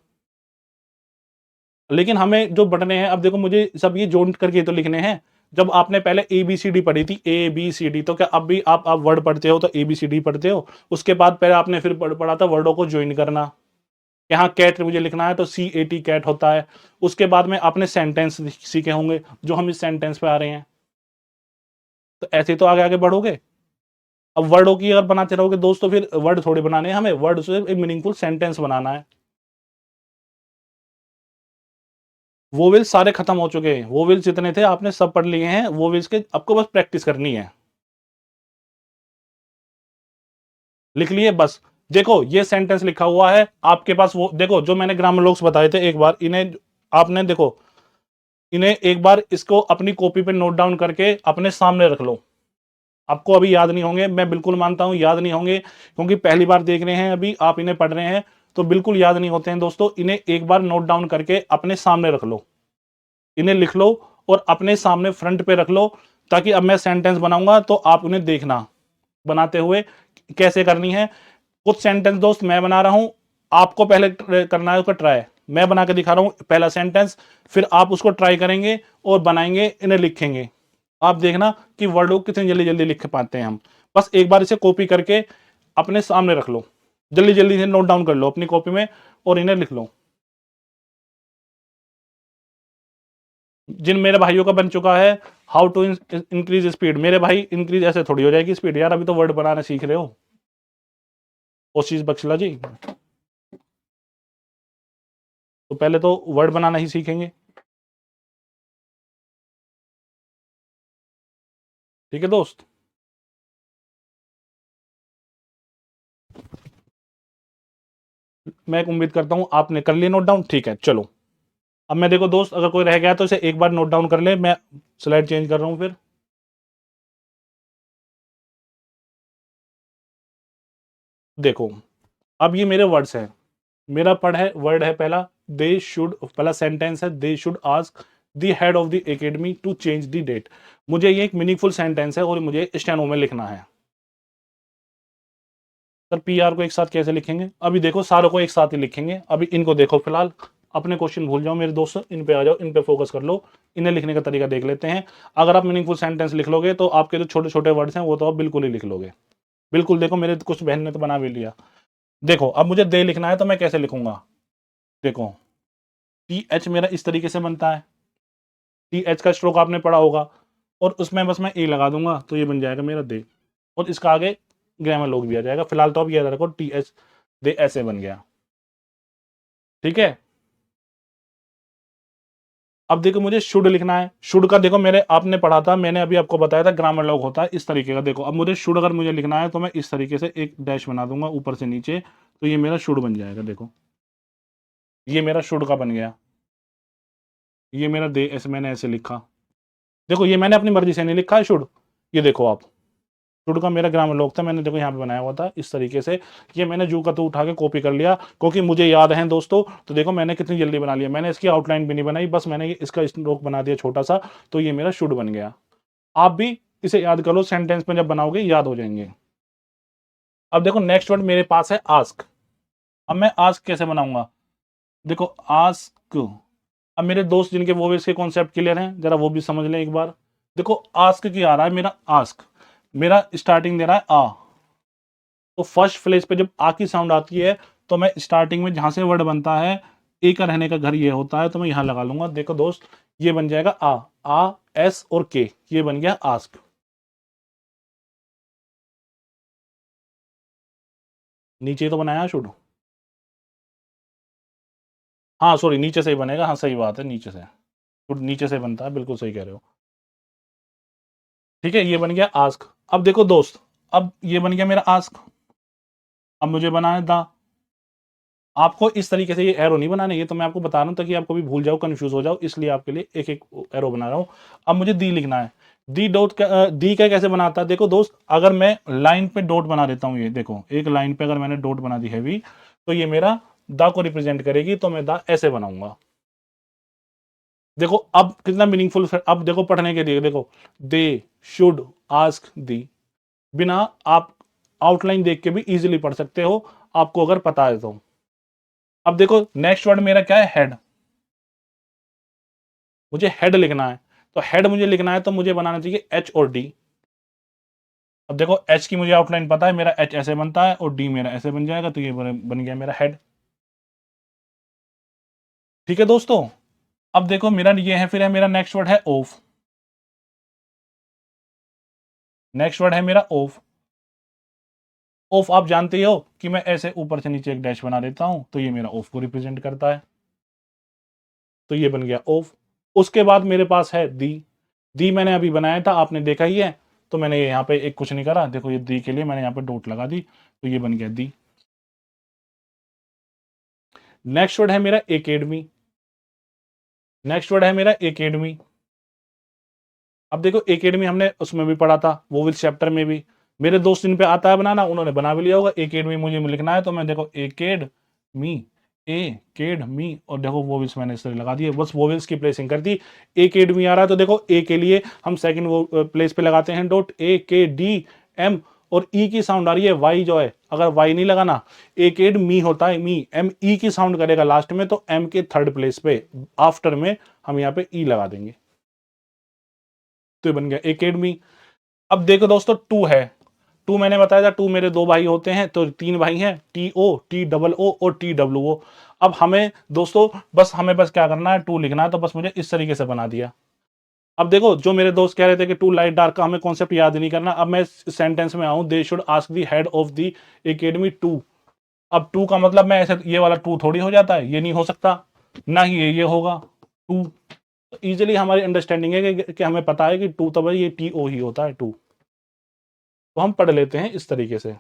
लेकिन हमें जो पढ़ने हैं, अब देखो मुझे सब ये जोड़ करके तो लिखने हैं। जब आपने पहले ए बी सी डी पढ़ी थी, ए बी सी डी, तो क्या अब भी आप वर्ड पढ़ते हो तो ए बी सी डी पढ़ते हो। उसके बाद पहले आपने फिर पढ़ा था वर्डों को ज्वाइन करना। यहाँ कैट मुझे लिखना है तो सी ए टी कैट होता है। उसके बाद में आपने सेंटेंस सीखे होंगे, जो हम इस सेंटेंस पे आ रहे हैं। तो ऐसे तो आगे आगे बढ़ोगे। अब वर्डों की अगर बनाते रहोगे दोस्तों, फिर वर्ड थोड़े बनाने हैं हमें, वर्ड से एक मीनिंगफुल सेंटेंस बनाना है। वोवेल्स सारे खत्म हो चुके हैं, वोवेल्स जितने थे आपने सब पढ़ लिए हैं। वोवेल्स के आपको बस प्रैक्टिस करनी है, लिख लिए बस। देखो ये सेंटेंस लिखा हुआ है आपके पास, वो देखो जो मैंने ग्रामर लॉक्स बताए थे, एक बार इन्हें आपने देखो, इन्हें एक बार इसको अपनी कॉपी पे नोट डाउन करके अपने सामने रख लो। आपको अभी याद नहीं होंगे, मैं बिल्कुल मानता हूं याद नहीं होंगे, क्योंकि पहली बार देख रहे हैं अभी आप इन्हें पढ़ रहे हैं, तो बिल्कुल याद नहीं होते हैं दोस्तों। इन्हें एक बार नोट डाउन करके अपने सामने रख लो, इन्हें लिख लो और अपने सामने फ्रंट पे रख लो, ताकि अब मैं सेंटेंस बनाऊंगा तो आप उन्हें देखना बनाते हुए कैसे करनी है। कुछ सेंटेंस दोस्त मैं बना रहा हूं, आपको पहले करना है उसका ट्राई। मैं बना के दिखा रहा हूं पहला सेंटेंस, फिर आप उसको ट्राई करेंगे और बनाएंगे, इन्हें लिखेंगे। आप देखना कि वर्ड को कितनी जल्दी जल्दी लिख पाते हैं हम। बस एक बार इसे कॉपी करके अपने सामने रख लो, जल्दी जल्दी से नोट डाउन कर लो अपनी कॉपी में और इन्हें लिख लो। जिन मेरे भाइयों का बन चुका है, हाउ टू इंक्रीज स्पीड, मेरे भाई इंक्रीज ऐसे थोड़ी हो जाएगी स्पीड यार, अभी तो वर्ड बनाना सीख रहे हो। कोशिश बख्शला जी, तो पहले तो वर्ड बनाना ही सीखेंगे। ठीक है दोस्त। मैं उम्मीद करता हूं आपने कर लिया नोट डाउन। ठीक है, चलो अब मैं देखो दोस्त, अगर कोई रह गया तो इसे एक बार नोट डाउन कर ले। मैं स्लाइड चेंज कर रहा हूं फिर। देखो अब ये मेरे वर्ड्स हैं। मेरा वर्ड है पहला, दे शुड, पहला सेंटेंस है, they should ask the head of the academy to change the date. मुझे ये एक मीनिंगफुल सेंटेंस है और मुझे स्टेनो में लिखना है। सर पी आर को एक साथ कैसे लिखेंगे? अभी देखो सारों को एक साथ ही लिखेंगे। अभी इनको देखो, फिलहाल अपने क्वेश्चन भूल जाओ मेरे दोस्त, इन पे आ जाओ, इन पे फोकस कर लो। इन्हें लिखने का तरीका देख लेते हैं। अगर आप मीनिंगफुल सेंटेंस लिख लोगे तो आपके जो छोटे छोटे वर्ड्स हैं वो तो आप बिल्कुल ही लिख लोगे। बिल्कुल देखो, मेरे कुछ बहन ने तो बना भी लिया। देखो अब मुझे दे लिखना है तो मैं कैसे लिखूंगा? देखो टी एच मेरा इस तरीके से बनता है। टी एच का स्ट्रोक आपने पढ़ा होगा, और उसमें बस मैं ए लगा दूंगा तो ये बन जाएगा मेरा दे, और इसका आगे ग्रामर लोग भी आ जाएगा। फिलहाल तो अब ये रखो टी एच, दे ऐसे बन गया। ठीक है, अब देखो मुझे शुड लिखना है। शुड का देखो मेरे आपने पढ़ा था, मैंने अभी आपको बताया था ग्रामर लॉग होता है इस तरीके का। देखो अब मुझे शुड अगर मुझे लिखना है तो मैं इस तरीके से एक डैश बना दूंगा ऊपर से नीचे, तो ये मेरा शुड बन जाएगा। देखो ये मेरा शुड का बन गया। ये मेरा दे ऐसे मैंने ऐसे लिखा। देखो ये मैंने अपनी मर्जी से नहीं लिखा है शुड। ये देखो आप, शुड का मेरा ग्रामर लॉग था, मैंने देखो यहाँ पे बनाया हुआ था इस तरीके से। ये मैंने जू का तो उठा के कॉपी कर लिया क्योंकि मुझे याद है दोस्तों। तो देखो मैंने कितनी जल्दी बना लिया, मैंने इसकी आउटलाइन भी नहीं बनाई, बस मैंने इसका स्ट्रोक बना दिया छोटा सा, तो ये मेरा शुड बन गया। आप भी इसे याद कर लो, सेंटेंस में जब बनाओगे याद हो जाएंगे। अब देखो नेक्स्ट वर्ड मेरे पास है आस्क। अब मैं आस्क कैसे बनाऊंगा? देखो आस्क, अब मेरे दोस्त जिनके वो इसके कॉन्सेप्ट क्लियर हैं जरा वो भी समझ लें एक बार। देखो आस्क की आ रहा है मेरा आस्क, मेरा स्टार्टिंग दे रहा है आ। तो फर्स्ट फ्लेज पे जब आ की साउंड आती है तो मैं स्टार्टिंग में जहां से वर्ड बनता है, ए का रहने का घर ये होता है, तो मैं यहां लगा लूंगा। देखो दोस्त ये बन जाएगा आ एस और के, ये बन गया आस्क। नीचे तो बनाया शुड, हाँ सॉरी नीचे से ही बनेगा, हाँ सही बात है, नीचे से शुड नीचे से बनता है, बिल्कुल सही कह रहे हो। ठीक है, ये बन गया आस्क। अब देखो दोस्त, अब ये बन गया मेरा आस्क। अब मुझे बनाना है दा। आपको इस तरीके से ये एरो नहीं बनाने, ये तो मैं आपको बता रहा हूं ताकि आपको भी भूल जाओ, कंफ्यूज हो जाओ, इसलिए आपके लिए एक एक एरो बना रहा हूं। अब मुझे दी लिखना है। दी डॉट का दी का कैसे बनाता है? देखो दोस्त अगर मैं लाइन पे डॉट बना देता हूं, ये देखो एक लाइन पे अगर मैंने डॉट बना दी हैवी, तो ये मेरा दा को रिप्रेजेंट करेगी, तो मैं दा ऐसे बनाऊंगा। देखो अब कितना मीनिंगफुल। अब देखो पढ़ने के लिए देखो, दे शुड आस्क दी, बिना आप आउटलाइन देख के भी इजीली पढ़ सकते हो, आपको अगर पता है तो। अब देखो नेक्स्ट वर्ड मेरा क्या है? हेड। मुझे हेड लिखना है, तो हेड मुझे लिखना है तो मुझे बनाना चाहिए एच और डी। अब देखो एच की मुझे आउटलाइन पता है, मेरा एच ऐसे बनता है और डी मेरा ऐसे बन जाएगा, तो ये बन गया मेरा हेड। ठीक है दोस्तों, अब देखो मेरा ये है, फिर है मेरा नेक्स्ट वर्ड है ऑफ। नेक्स्ट वर्ड है मेरा ऑफ। ऑफ आप जानते हो कि मैं ऐसे ऊपर से नीचे एक डैश बना देता हूं, तो ये मेरा ऑफ को रिप्रेजेंट करता है, तो ये बन गया ऑफ। उसके बाद मेरे पास है दी मैंने अभी बनाया था, आपने देखा ही है, तो मैंने यहाँ पे एक कुछ नहीं करा। देखो ये दी के लिए मैंने यहाँ पे डॉट लगा दी, तो ये बन गया दी। नेक्स्ट वर्ड है मेरा एकेडमी। नेक्स्ट वर्ड है मेरा एकेडमी। अब देखो एकेडमी हमने उसमें भी पढ़ा था, वोवेल्स चैप्टर में भी। मेरे दोस्त इन पे आता है बनाना, उन्होंने बना भी लिया होगा। एकेडमी मुझे लिखना है, तो मैं देखो एकेड मी, ए केड मी, और देखो वोवेल्स मैंने इस तरह लगा दिए, बस वोवेल्स की प्लेसिंग कर दी। एकेडमी आ रहा है तो देखो ए के लिए हम सेकंड वो प्लेस पे लगाते हैं डॉट, ए के डी एम, और ई की साउंड आ रही है वाई जो है, अगर वाई नहीं लगाना, एकेड मी होता है, मी एम ई की साउंड करेगा लास्ट में, तो एम के थर्ड प्लेस पे आफ्टर में हम यहाँ पे ई लगा देंगे, तो ये बन गया एकेडमी। अब देखो दोस्तों टू है। टू मैंने बताया था, टू मेरे दो भाई होते हैं, तो तीन भाई हैं, T O, T double O और टी डब्ल्यू ओ। अब हमें दोस्तों हमें बस क्या करना है, टू लिखना है, तो बस मुझे इस तरीके से बना दिया। अब देखो जो मेरे दोस्त कह रहे थे कि टू लाइट डार्क का हमें कॉन्सेप्ट याद नहीं करना, अब मैं सेंटेंस में आऊं, they should ask the head of the academy to. अब टू का मतलब मैं ऐसे ये वाला टू थोड़ी हो जाता है, ये नहीं हो सकता, ना ही ये होगा टू। इजिली हमारी अंडरस्टैंडिंग है कि हमें पता है कि टू तो भाई ये टी ओ ही होता है टू, तो हम पढ़ लेते हैं इस तरीके से।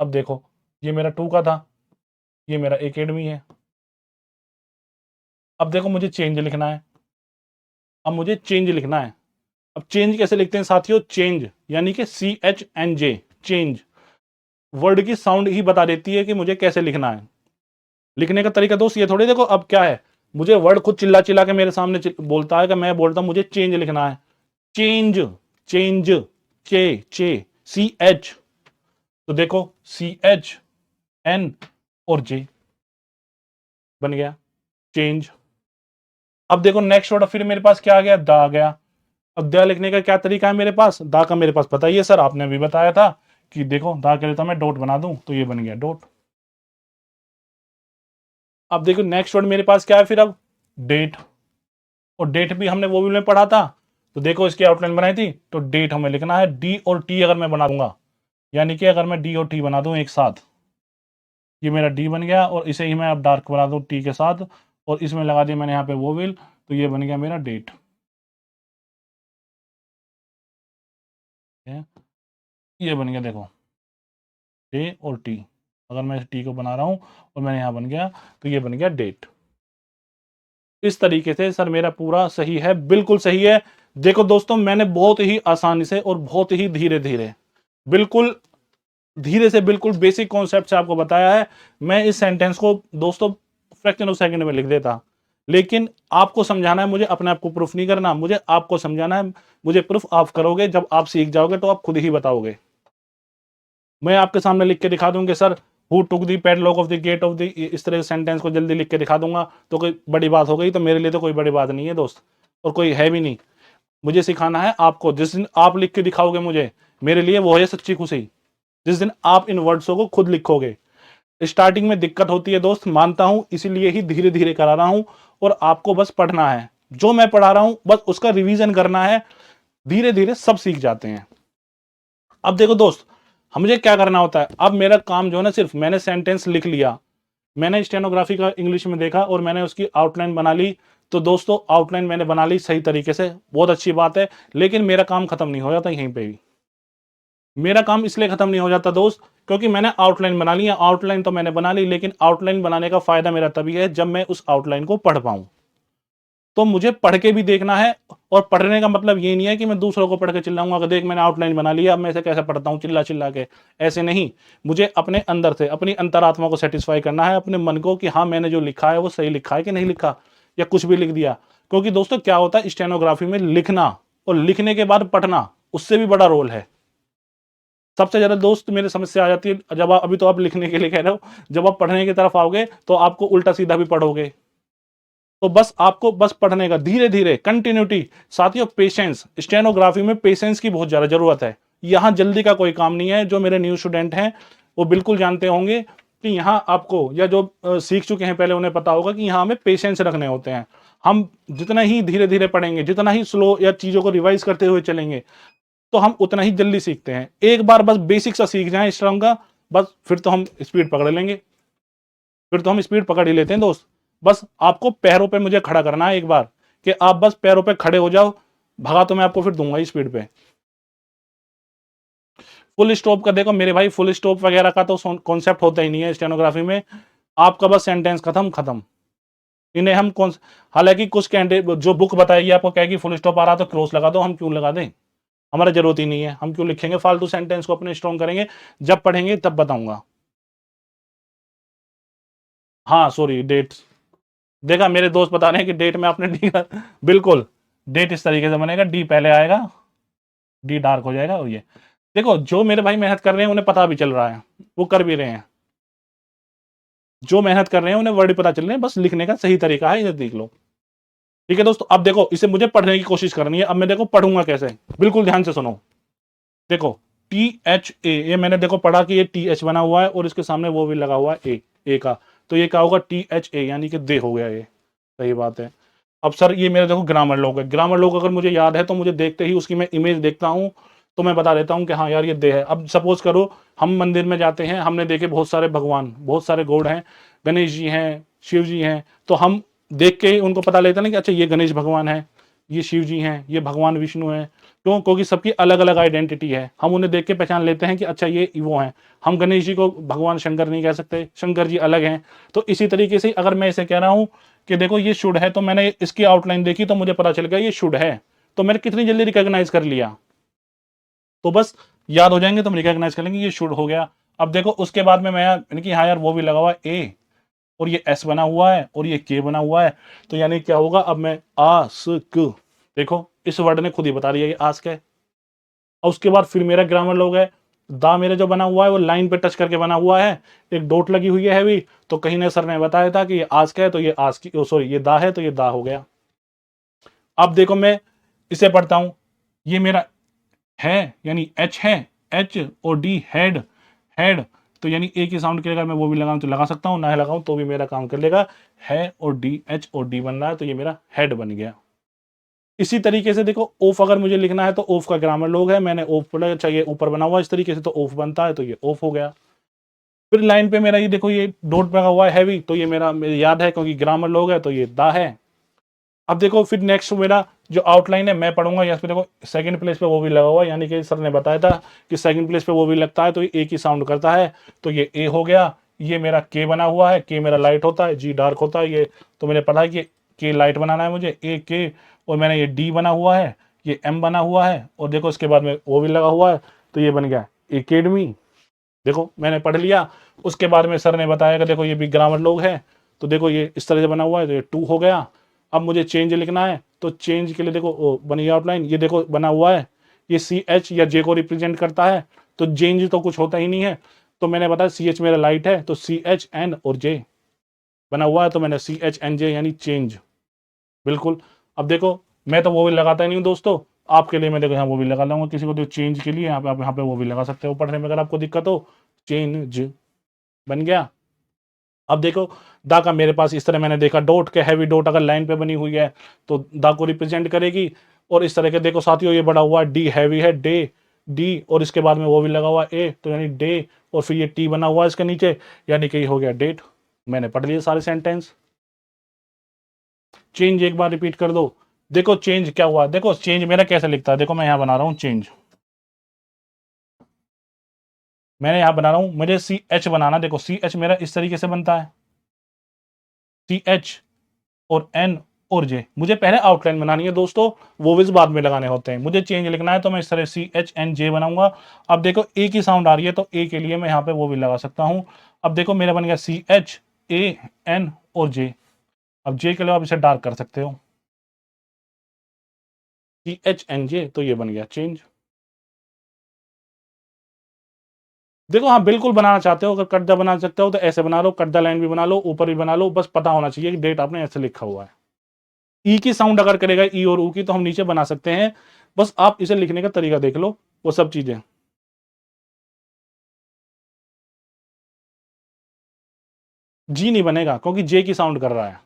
अब देखो ये मेरा 2 का था, ये मेरा एकेडमी है। अब देखो मुझे चेंज लिखना है, अब मुझे चेंज लिखना है। अब चेंज कैसे लिखते हैं साथियों? चेंज यानी कि CHNJ, चेंज। वर्ड की साउंड ही बता देती है कि मुझे कैसे लिखना है। लिखने का तरीका दोस्त ये थोड़ी, देखो अब क्या है, मुझे वर्ड खुद चिल्ला चिल्ला के मेरे सामने बोलता है कि मैं बोलता हूं मुझे चेंज लिखना है। चेंज, चेंज, चे CH, तो देखो CHN और J बन गया चेंज। अब देखो नेक्स्ट वर्ड फिर मेरे पास क्या आ गया? दा आ गया। अब दा लिखने का क्या तरीका है मेरे पास? दा का मेरे पास पता ही है सर, आपने भी बताया था कि देखो दा के लिए तो मैं डॉट बना दूं, तो ये बन गया डॉट। अब देखो नेक्स्ट वर्ड मेरे पास क्या है फिर? अब डेट, और डेट भी हमने वो भी में पढ़ा था, तो देखो इसकी आउटलाइन बनाई थी, तो डेट हमें लिखना है डी और टी अगर मैं बना दूंगा, यानी कि अगर मैं डी और टी बना दूं एक साथ, ये मेरा डी बन गया, और इसे ही मैं अब डार्क बना दूं टी के साथ, और इसमें लगा दिया मैंने यहाँ पे वोवेल, तो ये बन गया मेरा डेट। ये बन गया देखो डे और टी, अगर मैं टी को बना रहा हूं और मैंने यहां बन गया, तो ये बन गया डेट। इस तरीके से सर मेरा पूरा सही है, बिल्कुल सही है। देखो दोस्तों मैंने बहुत ही आसानी से और बहुत ही धीरे धीरे, बिल्कुल धीरे से, बिल्कुल बेसिक कॉन्सेप्ट से आपको बताया है। मैं इस सेंटेंस को दोस्तों फ्रैक्शन ऑफ सेकंड में लिख देता, लेकिन आपको समझाना है मुझे, अपने आप को प्रूफ नहीं करना, मुझे आपको समझाना है। मुझे प्रूफ आप करोगे, जब आप सीख जाओगे तो आप खुद ही बताओगे। मैं आपके सामने लिख के दिखा दूंगा sir, who took the padlock of the gate of the, इस तरह सेंटेंस को जल्दी लिख के दिखा दूंगा, तो कोई बड़ी बात हो गई? तो मेरे लिए तो कोई बड़ी बात नहीं है दोस्त, और कोई है भी नहीं। मुझे सिखाना है आपको, जिस दिन आप लिख के दिखाओगे मुझे, मेरे लिए वो है सच्ची खुशी, जिस दिन आप इन वर्ड्सों को खुद लिखोगे। स्टार्टिंग में दिक्कत होती है दोस्त, मानता हूं, इसीलिए ही धीरे धीरे करा रहा हूं, और आपको बस पढ़ना है, जो मैं पढ़ा रहा हूं बस उसका रिवीजन करना है, धीरे धीरे सब सीख जाते हैं। अब देखो दोस्त, मुझे क्या करना होता है? अब मेरा काम जो है ना, सिर्फ मैंने सेंटेंस लिख लिया, मैंने स्टेनोग्राफी का इंग्लिश में देखा और मैंने उसकी आउटलाइन बना ली, तो दोस्तों आउटलाइन मैंने बना ली सही तरीके से, बहुत अच्छी बात है, लेकिन मेरा काम खत्म नहीं हो जाता यहीं पे भी। मेरा काम इसलिए खत्म नहीं हो जाता दोस्त, क्योंकि मैंने आउटलाइन बना ली है। आउटलाइन तो मैंने बना ली, लेकिन आउटलाइन बनाने का फायदा मेरा तभी है जब मैं उस आउटलाइन को पढ़ पाऊं। तो मुझे पढ़ के भी देखना है, और पढ़ने का मतलब ये नहीं है कि मैं दूसरों को पढ़ के चिल्लाऊंगा कि देख मैंने आउटलाइन बना लिया, अब मैं इसे कैसे पढ़ता हूं चिल्ला चिल्ला के। ऐसे नहीं, मुझे अपने अंदर से, अपनी अंतरात्मा को सेटिस्फाई करना है, अपने मन को, कि हाँ मैंने जो लिखा है वो सही लिखा है कि नहीं लिखा, या कुछ भी लिख दिया। क्योंकि दोस्तों क्या होता है स्टेनोग्राफी में, लिखना और लिखने के बाद पढ़ना, उससे भी बड़ा रोल है। सबसे ज्यादा दोस्त मेरी समस्या आ जाती है जब आप, अभी तो आप लिखने के लिए कह रहे हो, जब आप पढ़ने की तरफ आओगे तो आपको उल्टा सीधा भी पढ़ोगे। तो बस आपको बस पढ़ने का, धीरे धीरे, कंटिन्यूटी। साथियों पेशेंस, स्टेनोग्राफी में पेशेंस की बहुत ज्यादा जरूरत है। यहां जल्दी का कोई काम नहीं है। जो मेरे न्यू स्टूडेंट हैं वो बिल्कुल जानते होंगे कि यहां आपको, या जो सीख चुके हैं पहले, उन्हें पता होगा कि यहां हमें पेशेंस रखने होते हैं। हम जितना ही धीरे धीरे पढ़ेंगे, जितना ही स्लो या चीजों को रिवाइज करते हुए चलेंगे, तो हम उतना ही जल्दी सीखते हैं। एक बार बस बेसिक सा सीख जाएं स्ट्रॉन्ग का, बस फिर तो हम स्पीड पकड़ लेंगे, फिर तो हम स्पीड पकड़ ही लेते हैं दोस्त। बस आपको पैरों पे मुझे खड़ा करना है एक बार, कि आप बस पैरों पे खड़े हो जाओ, भगा तो मैं आपको फिर दूंगा ही स्पीड पे। फुल स्टॉप का देखो मेरे भाई, फुल स्टॉप वगैरह का तो कॉन्सेप्ट होता ही नहीं है स्टेनोग्राफी में। आपका बस सेंटेंस खत्म खत्म। इन्हें हम कौन, हालांकि कुछ कैंडिडेट जो बुक बताएगी आपको कहेगी फुल स्टॉप आ रहा तो क्रॉस लगा दो, हम क्यों लगा दें? हमारा जरूरत ही नहीं है, हम क्यों लिखेंगे फालतू सेंटेंस को अपने स्ट्रॉन्ग करेंगे, जब पढ़ेंगे तब बताऊंगा। हाँ सॉरी, डेट, देखा मेरे दोस्त बता रहे हैं कि डेट में आपने डी का, बिल्कुल डेट इस तरीके से बनेगा, डी पहले आएगा, डी डार्क हो जाएगा, और ये देखो जो मेरे भाई मेहनत कर रहे हैं उन्हें पता भी चल रहा है, वो कर भी रहे हैं। जो मेहनत कर रहे हैं उन्हें वर्ड पता चल रहे हैं, बस लिखने का सही तरीका है, इसे देख लो। ठीक है दोस्तों, अब देखो इसे मुझे पढ़ने की कोशिश करनी है। अब मैं देखो पढ़ूंगा कैसे, बिल्कुल ध्यान से सुनो। देखो THA, ये मैंने देखो पढ़ा कि ये TH बना हुआ है और इसके सामने वो भी लगा हुआ है ए का, तो ये क्या होगा THA, यानी कि दे हो गया ये। सही बात है। अब सर ये मेरा देखो ग्रामर लॉग है, ग्रामर लॉग अगर मुझे याद है तो मुझे देखते ही उसकी मैं इमेज देखता हूं, तो मैं बता देता हूं कि हाँ यार ये दे है। अब सपोज करो हम मंदिर में जाते हैं, हमने देखे बहुत सारे भगवान, बहुत सारे गॉड हैं, गणेश जी हैं, शिव जी हैं, तो हम देख के ही उनको पता लेते ना कि अच्छा ये गणेश भगवान है, ये शिव जी हैं, ये भगवान विष्णु हैं। क्यों? क्योंकि सबकी अलग-अलग आइडेंटिटी है। हम उन्हें देख के पहचान लेते हैं कि अच्छा ये वो हैं। हम गणेश जी को भगवान शंकर नहीं कह सकते, शंकर जी अलग हैं। तो इसी तरीके से अगर मैं इसे कह रहा हूँ कि देखो ये शुड है, तो मैंने इसकी आउटलाइन देखी तो मुझे पता चल गया ये शुड है। तो मैंने कितनी जल्दी रिकॉग्नाइज कर लिया। तो बस याद हो जाएंगे तो हम रिकॉग्नाइज कर लेंगे ये शुड हो गया। अब देखो उसके बाद में मैं यानी कि हाँ यार वो भी लगा हुआ है ए, और ये एस बना हुआ है और ये के बना हुआ है। तो यानी क्या होगा, अब मैं आस्क, देखो इस वर्ड ने खुद ही बता दिया ये आस्क है। और उसके बाद फिर मेरा ग्रामर लोग है, दा मेरा जो बना हुआ है वो लाइन पे टच करके बना हुआ है, एक डॉट लगी हुई है हैवी। तो कहीं ने सर ने बताया था कि ये आस्क है, तो ये आस्क, सॉरी ये दा है, तो ये दा हो गया। अब देखो मैं इसे पढ़ता हूं, ये मेरा है यानी एच है, एच और डी हेड, हेड। तो यानी एक ही साउंड के लिए अगर मैं वो भी लगाऊं तो लगा सकता हूं, ना लगाऊं तो भी मेरा काम कर लेगा। है और डी, एच और डी बन रहा है, तो ये मेरा हेड बन गया। इसी तरीके से देखो ऑफ अगर मुझे लिखना है तो ऑफ का ग्रामर लोग है, मैंने ऑफ पढ़ा, चाहिए ऊपर बना हुआ इस तरीके से, तो ऑफ बनता है, तो ये ऑफ हो गया। फिर लाइन पे मेरा ये देखो ये डॉट लगा हुआ है हैवी, तो ये मेरे याद है क्योंकि ग्रामर लोग है, तो ये दा है। अब देखो फिर नेक्स्ट मेरा जो आउटलाइन है मैं पढ़ूंगा, यहाँ पे देखो सेकंड प्लेस पे वो भी लगा हुआ है, यानी कि सर ने बताया था कि सेकंड प्लेस पे वो भी लगता है, तो ये एक ही साउंड करता है, तो ये ए हो गया। ये मेरा के बना हुआ है, के मेरा लाइट होता है, जी डार्क होता है, ये तो मैंने पढ़ा है कि के लाइट बनाना है मुझे, ए के। और मैंने ये डी बना हुआ है, ये एम बना हुआ है, और देखो इसके बाद में वो भी लगा हुआ है, तो ये बन गया एकेडमी। देखो मैंने पढ़ लिया। उसके बाद में सर ने बताया कि देखो ये भी ग्रामर लोग है, तो देखो ये इस तरह से बना हुआ है, तो ये टू हो गया। अब मुझे चेंज लिखना है, तो चेंज के लिए देखो बनी आउटलाइन, ये देखो बना हुआ है, ये सी एच या जे को रिप्रेजेंट करता है, तो चेंज तो कुछ होता ही नहीं है। तो मैंने बताया सी एच मेरा लाइट है, तो सी एच एन और जे बना हुआ है, तो मैंने सी एच एन जे यानी चेंज। बिल्कुल। अब देखो मैं तो वो भी लगाता ही नहीं हूँ दोस्तों, आपके लिए मैं देखो यहाँ वो भी लगा लूंगा, किसी को तो चेंज के लिए यहाँ पे आप यहाँ पे वो भी लगा सकते हो पढ़ने में अगर आपको दिक्कत हो। चेंज बन गया। अब देखो दा का मेरे पास इस तरह मैंने देखा डॉट के हैवी डॉट अगर लाइन पे बनी हुई है तो दा को रिप्रेजेंट करेगी। और इस तरह के देखो साथियों ये बड़ा हुआ डी हैवी है, डे डी, और इसके बाद में वो भी लगा हुआ ए, तो यानी डे, और फिर ये टी बना हुआ है इसके नीचे, यानी कि ये हो गया डेट। मैंने पढ़ लिए सारे सेंटेंस। चेंज एक बार रिपीट कर दो। देखो चेंज क्या हुआ, देखो चेंज मेरा कैसे लिखता है, देखो मैं यहां बना रहा हूं चेंज, मैंने यहां बना रहा हूं, मुझे सी एच बनाना, देखो सी एच मेरा इस तरीके से बनता है, सी एच और एन और जे। मुझे पहले आउटलाइन बनानी है दोस्तों, वोवेल्स बाद में लगाने होते हैं। मुझे चेंज लिखना है तो मैं इस तरह सी एच एन जे बनाऊंगा। अब देखो ए की साउंड आ रही है, तो ए के लिए मैं यहाँ पे वो भी लगा सकता हूँ। अब देखो मेरा बन गया सी एच ए एन और जे। अब जे के लिए आप इसे डार्क कर सकते हो, सी एच एन जे, तो ये बन गया चेंज। देखो हाँ बिल्कुल बनाना चाहते हो, अगर कड्डा बना सकते हो तो ऐसे बना लो, कड्डा लाइन भी बना लो, ऊपर भी बना लो, बस पता होना चाहिए कि डेट आपने ऐसे लिखा हुआ है। ई की साउंड अगर करेगा ई और ऊ की, तो हम नीचे बना सकते हैं, बस आप इसे लिखने का तरीका देख लो, वो सब चीजें। जी नहीं बनेगा क्योंकि जे की साउंड कर रहा है,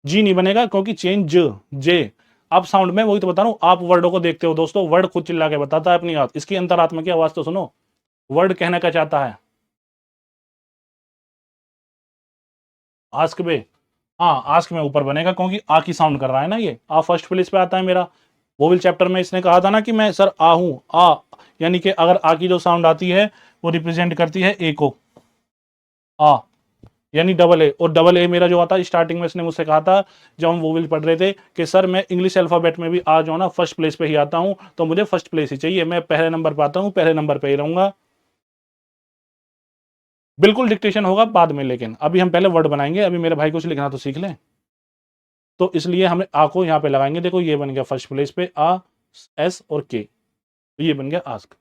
जी नहीं बनेगा क्योंकि चेंज जे। आप साउंड में वही तो बता रहा हूं, आप वर्डों को देखते हो दोस्तों, वर्ड खुद चिल्ला के बताता है अपनी बात, इसकी अंतरात्मा की आवाज तो सुनो, वर्ड कहना क्या चाहता है। आस्क में, हाँ आस्क में ऊपर बनेगा क्योंकि आ की साउंड कर रहा है ना, ये आ फर्स्ट प्लेस पे आता है मेरा। वोवेल चैप्टर में इसने कहा था ना कि मैं सर आ हूं, आ, यानी कि अगर आ की जो साउंड आती है वो रिप्रेजेंट करती है ए को, आ यानी डबल ए, और डबल ए मेरा जो आता है स्टार्टिंग में इसने मुझसे कहा था जब हम वोवेल पढ़ रहे थे कि सर मैं इंग्लिश अल्फाबेट में भी आ जाऊँ ना फर्स्ट प्लेस पे ही आता हूँ, तो मुझे फर्स्ट प्लेस ही चाहिए, मैं पहले नंबर पे आता हूँ, पहले नंबर पे ही रहूंगा। बिल्कुल डिक्टेशन होगा बाद में, लेकिन अभी हम पहले वर्ड बनाएंगे, अभी मेरे भाई कुछ लिखना तो सीख लें। तो इसलिए हमें आ को यहाँ पे लगाएंगे, देखो ये बन गया फर्स्ट प्लेस पे आ, एस और के, तो ये बन गया आस्क।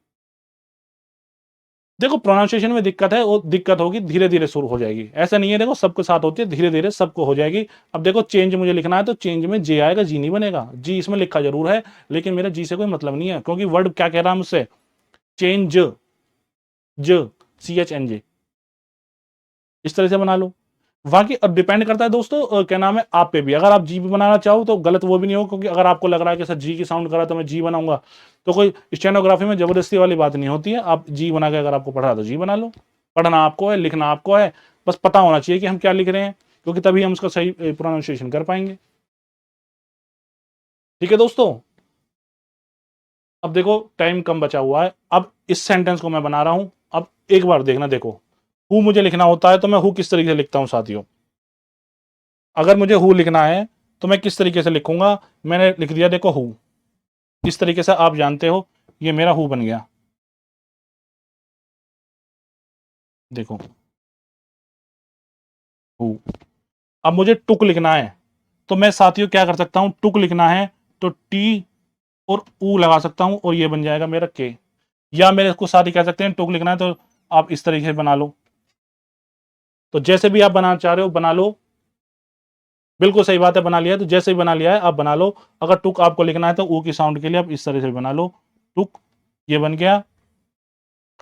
देखो प्रोनाउंसिएशन में दिक्कत है, वो दिक्कत होगी धीरे धीरे शुरू हो जाएगी, ऐसा नहीं है, देखो सबके साथ होती है, धीरे धीरे सबको हो जाएगी। अब देखो चेंज मुझे लिखना है तो चेंज में जे आएगा, जी नहीं बनेगा, जी इसमें लिखा जरूर है लेकिन मेरा जी से कोई मतलब नहीं है, क्योंकि वर्ड क्या कह रहा है मुझसे, चेंज, ज, सी एच एन जे, इस तरह से बना लो। बाकी अब डिपेंड करता है दोस्तों क्या नाम है आप पे भी, अगर आप जी भी बनाना चाहो तो गलत वो भी नहीं हो, क्योंकि अगर आपको लग रहा है कि सर जी की साउंड कर रहा है तो मैं जी बनाऊंगा, तो कोई स्टेनोग्राफी में जबरदस्ती वाली बात नहीं होती है, आप जी बना के अगर आपको पढ़ा तो जी बना लो, पढ़ना आपको है, लिखना आपको है, बस पता होना चाहिए कि हम क्या लिख रहे हैं, क्योंकि तभी हम उसका सही प्रोनाउंसिएशन कर पाएंगे। ठीक है दोस्तों, अब देखो टाइम कम बचा हुआ है। अब इस सेंटेंस को मैं बना रहा हूं। अब एक बार देखना, देखो हु मुझे लिखना होता है तो मैं हु किस तरीके से लिखता हूं साथियों। अगर मुझे हु लिखना है तो मैं किस तरीके से लिखूंगा, मैंने लिख दिया देखो हु। इस तरीके से आप जानते हो ये मेरा हु बन गया। देखो हु। अब मुझे टुक लिखना है तो मैं साथियों क्या कर सकता हूं, टुक लिखना है तो टी और ऊ लगा सकता हूं और ये बन जाएगा मेरा के। या मेरे को साथी कह सकते हैं टुक लिखना है तो आप इस तरीके से बना लो। तो जैसे भी आप बनाना चाह रहे हो बना लो। बिल्कुल सही बात है, बना लिया। तो जैसे ही बना लिया है आप बना लो। अगर टुक आपको लिखना है तो ऊ की साउंड के लिए आप इस तरह से बना लो, टुक। ये बन गया।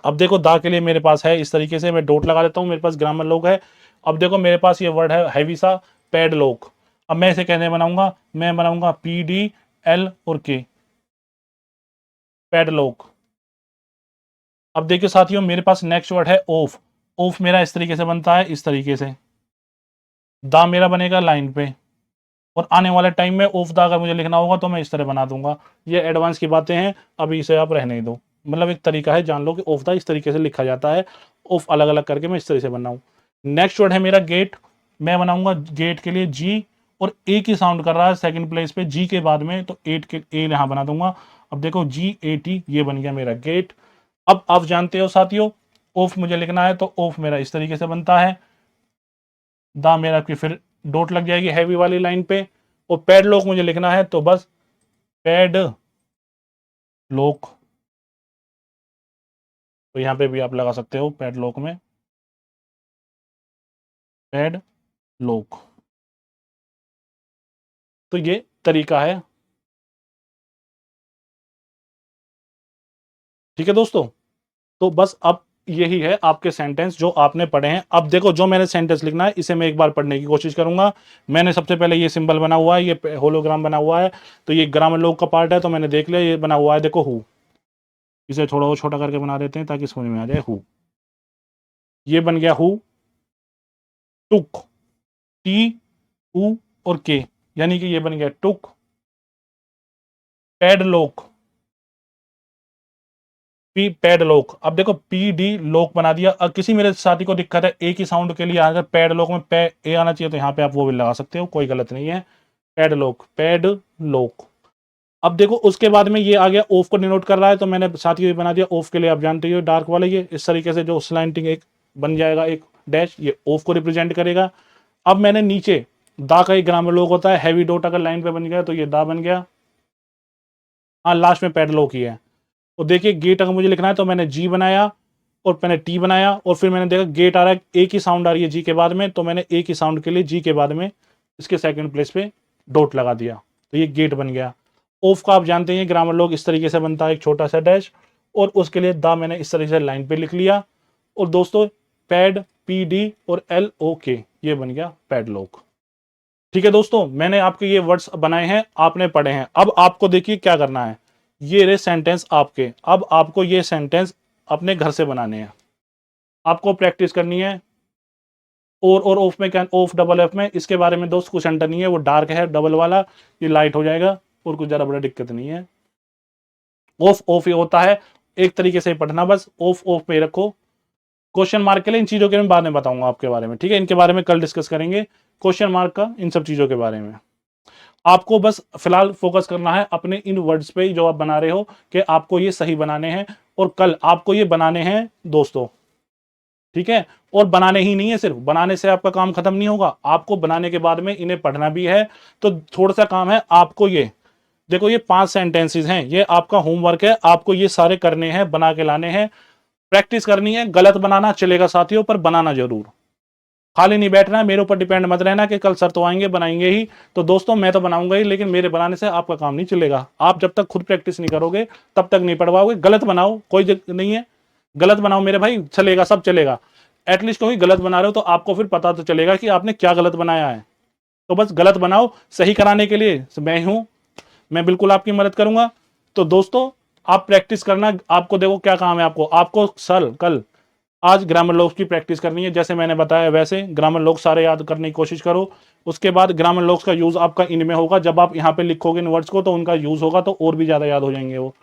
अब देखो दा के लिए मेरे पास है इस तरीके से, मैं डॉट लगा देता हूं, मेरे पास ग्रामर लॉक है। अब देखो मेरे पास ये वर्ड है हैवी सा, पैड लॉक। अब मैं इसे कहने बनाऊंगा, मैं बनाऊंगा पी डी एल और के, पैड लॉक। अब देखिए साथियों मेरे पास नेक्स्ट वर्ड है ऑफ। ऑफ मेरा इस तरीके से बनता है, इस तरीके से। दा मेरा बनेगा लाइन पे, और आने वाले टाइम में ऑफ दा अगर मुझे लिखना होगा तो मैं इस तरह बना दूंगा। ये एडवांस की बातें हैं, अभी इसे आप रहने ही दो। मतलब एक तरीका है, जान लो कि ऑफ दा इस तरीके से लिखा जाता है। ऑफ अलग अलग करके मैं इस तरह से बनाऊं। नेक्स्ट वर्ड है मेरा गेट। मैं बनाऊंगा गेट के लिए जी, और ए की साउंड कर रहा है सेकंड प्लेस पे जी के बाद में, तो एट के ए यहां बना दूंगा। अब देखो जी ए टी, ये बन गया मेरा गेट। अब आप जानते हो साथियों, ऑफ मुझे लिखना है तो ऑफ मेरा इस तरीके से बनता है। दा मेरा की फिर डॉट लग जाएगी हैवी वाली लाइन पे। और पैड लॉक मुझे लिखना है तो बस पैड लॉक, तो यहां पे भी आप लगा सकते हो पैड लॉक में, पैड लॉक। तो ये तरीका है। ठीक है दोस्तों, तो बस अब यही है आपके सेंटेंस जो आपने पढ़े हैं। अब देखो जो मैंने सेंटेंस लिखना है इसे मैं एक बार पढ़ने की कोशिश करूंगा। मैंने सबसे पहले ये सिंबल बना हुआ है, ये होलोग्राम बना हुआ है, तो ये ग्रामर लोग का पार्ट है, तो मैंने देख लिया ये बना हुआ है। देखो हु, इसे थोड़ा और छोटा करके बना देते हैं ताकि समझ में आ जाए। हु, ये बन गया हु। टुक, टी उ और के, यानी कि ये बन गया टुक। Padlock, P padlock. अब देखो पी डी लॉक बना दिया। अब किसी मेरे साथी को दिक्कत है ए की साउंड के लिए, अगर पैडलॉक में पे ए आना चाहिए तो यहाँ पे आप वो भी लगा सकते हो, कोई गलत नहीं है। Padlock, padlock. अब देखो उसके बाद में ये आ गया ऑफ को डिनोट कर रहा है, तो मैंने साथ ही बना दिया ऑफ के लिए। आप जानते हो डार्क वाला, ये इस तरीके से जो स्लैंटिंग एक बन जाएगा, एक डैश, ये ऑफ को रिप्रेजेंट करेगा। अब मैंने नीचे दा का एक ग्रामर लोग होता है, हैवी डॉट अगर लाइन पे बन गया तो ये दा बन गया। हाँ लास्ट में पैडलॉक ही है। तो देखिए गेट अगर मुझे लिखना है तो मैंने जी बनाया और मैंने टी बनाया, और फिर मैंने देखा गेट आ रहा है, ए की साउंड आ रही है जी के बाद में, तो मैंने ए की साउंड के लिए जी के बाद में इसके सेकंड प्लेस पे डॉट लगा दिया, तो ये गेट बन गया। ऑफ का आप जानते हैं ग्रामर लोग इस तरीके से बनता है, एक छोटा सा डैश, और उसके लिए दा मैंने इस तरीके से लाइन पे लिख लिया। और दोस्तों पैड, पी डी और एल ओ के, ये बन गया पैडलॉक। ठीक है दोस्तों, मैंने आपके ये वर्ड्स बनाए हैं, आपने पढ़े हैं। अब आपको देखिए क्या करना है, ये रहे सेंटेंस आपके। अब आपको ये सेंटेंस अपने घर से बनाने हैं, आपको प्रैक्टिस करनी है। और ऑफ में क्या, ऑफ डबल एफ में इसके बारे में दोस्त कुछ अंतर नहीं है, वो डार्क है डबल वाला, ये लाइट हो जाएगा, और कुछ ज़्यादा बड़ा दिक्कत नहीं है। ऑफ ऑफ ही होता है, एक तरीके से पढ़ना, बस ऑफ ऑफ पे रखो। क्वेश्चन मार्क के लिए इन चीज़ों के मैं बाद में बताऊंगा आपके बारे में, ठीक है, इनके बारे में कल डिस्कस करेंगे, क्वेश्चन मार्क का, इन सब चीज़ों के बारे में। आपको बस फिलहाल फोकस करना है अपने इन वर्ड्स पे जो आप बना रहे हो, कि आपको ये सही बनाने हैं, और कल आपको ये बनाने हैं दोस्तों, ठीक है। और बनाने ही नहीं है, सिर्फ बनाने से आपका काम खत्म नहीं होगा, आपको बनाने के बाद में इन्हें पढ़ना भी है। तो थोड़ा सा काम है आपको, ये देखो ये 5 सेंटेंसेस हैं, ये आपका होमवर्क है, आपको ये सारे करने हैं, बना के लाने हैं, प्रैक्टिस करनी है। गलत बनाना चलेगा साथियों, पर बनाना जरूर, खाली नहीं बैठना है। मेरे ऊपर डिपेंड मत रहना कि कल सर तो आएंगे बनाएंगे ही, तो दोस्तों मैं तो बनाऊंगा ही, लेकिन मेरे बनाने से आपका काम नहीं चलेगा। आप जब तक खुद प्रैक्टिस नहीं करोगे तब तक नहीं पढ़ पाओगे। गलत बनाओ, कोई नहीं है, गलत बनाओ मेरे भाई, चलेगा, सब चलेगा। एटलीस्ट कोई गलत बना रहे हो तो आपको फिर पता तो चलेगा कि आपने क्या गलत बनाया है। तो बस गलत बनाओ, सही कराने के लिए मैं हूं, मैं बिल्कुल आपकी मदद करूंगा। तो दोस्तों आप प्रैक्टिस करना, आपको देखो क्या काम है, आपको कल आज ग्रामर लोग की प्रैक्टिस करनी है, जैसे मैंने बताया वैसे ग्रामर लोग सारे याद करने की कोशिश करो। उसके बाद ग्रामर लॉक्स का यूज़ आपका इनमें होगा। जब आप यहाँ पे लिखोगे इन वर्ड्स को तो उनका यूज़ होगा, तो और भी ज़्यादा याद हो जाएंगे वो।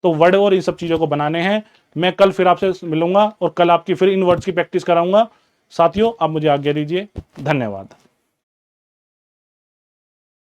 तो वर्ड और इन सब चीज़ों को बनाने हैं। मैं कल फिर आपसे मिलूंगा और कल आपकी फिर इन वर्ड्स की प्रैक्टिस कराऊंगा। साथियों, आप मुझे आज्ञा दीजिए। धन्यवाद।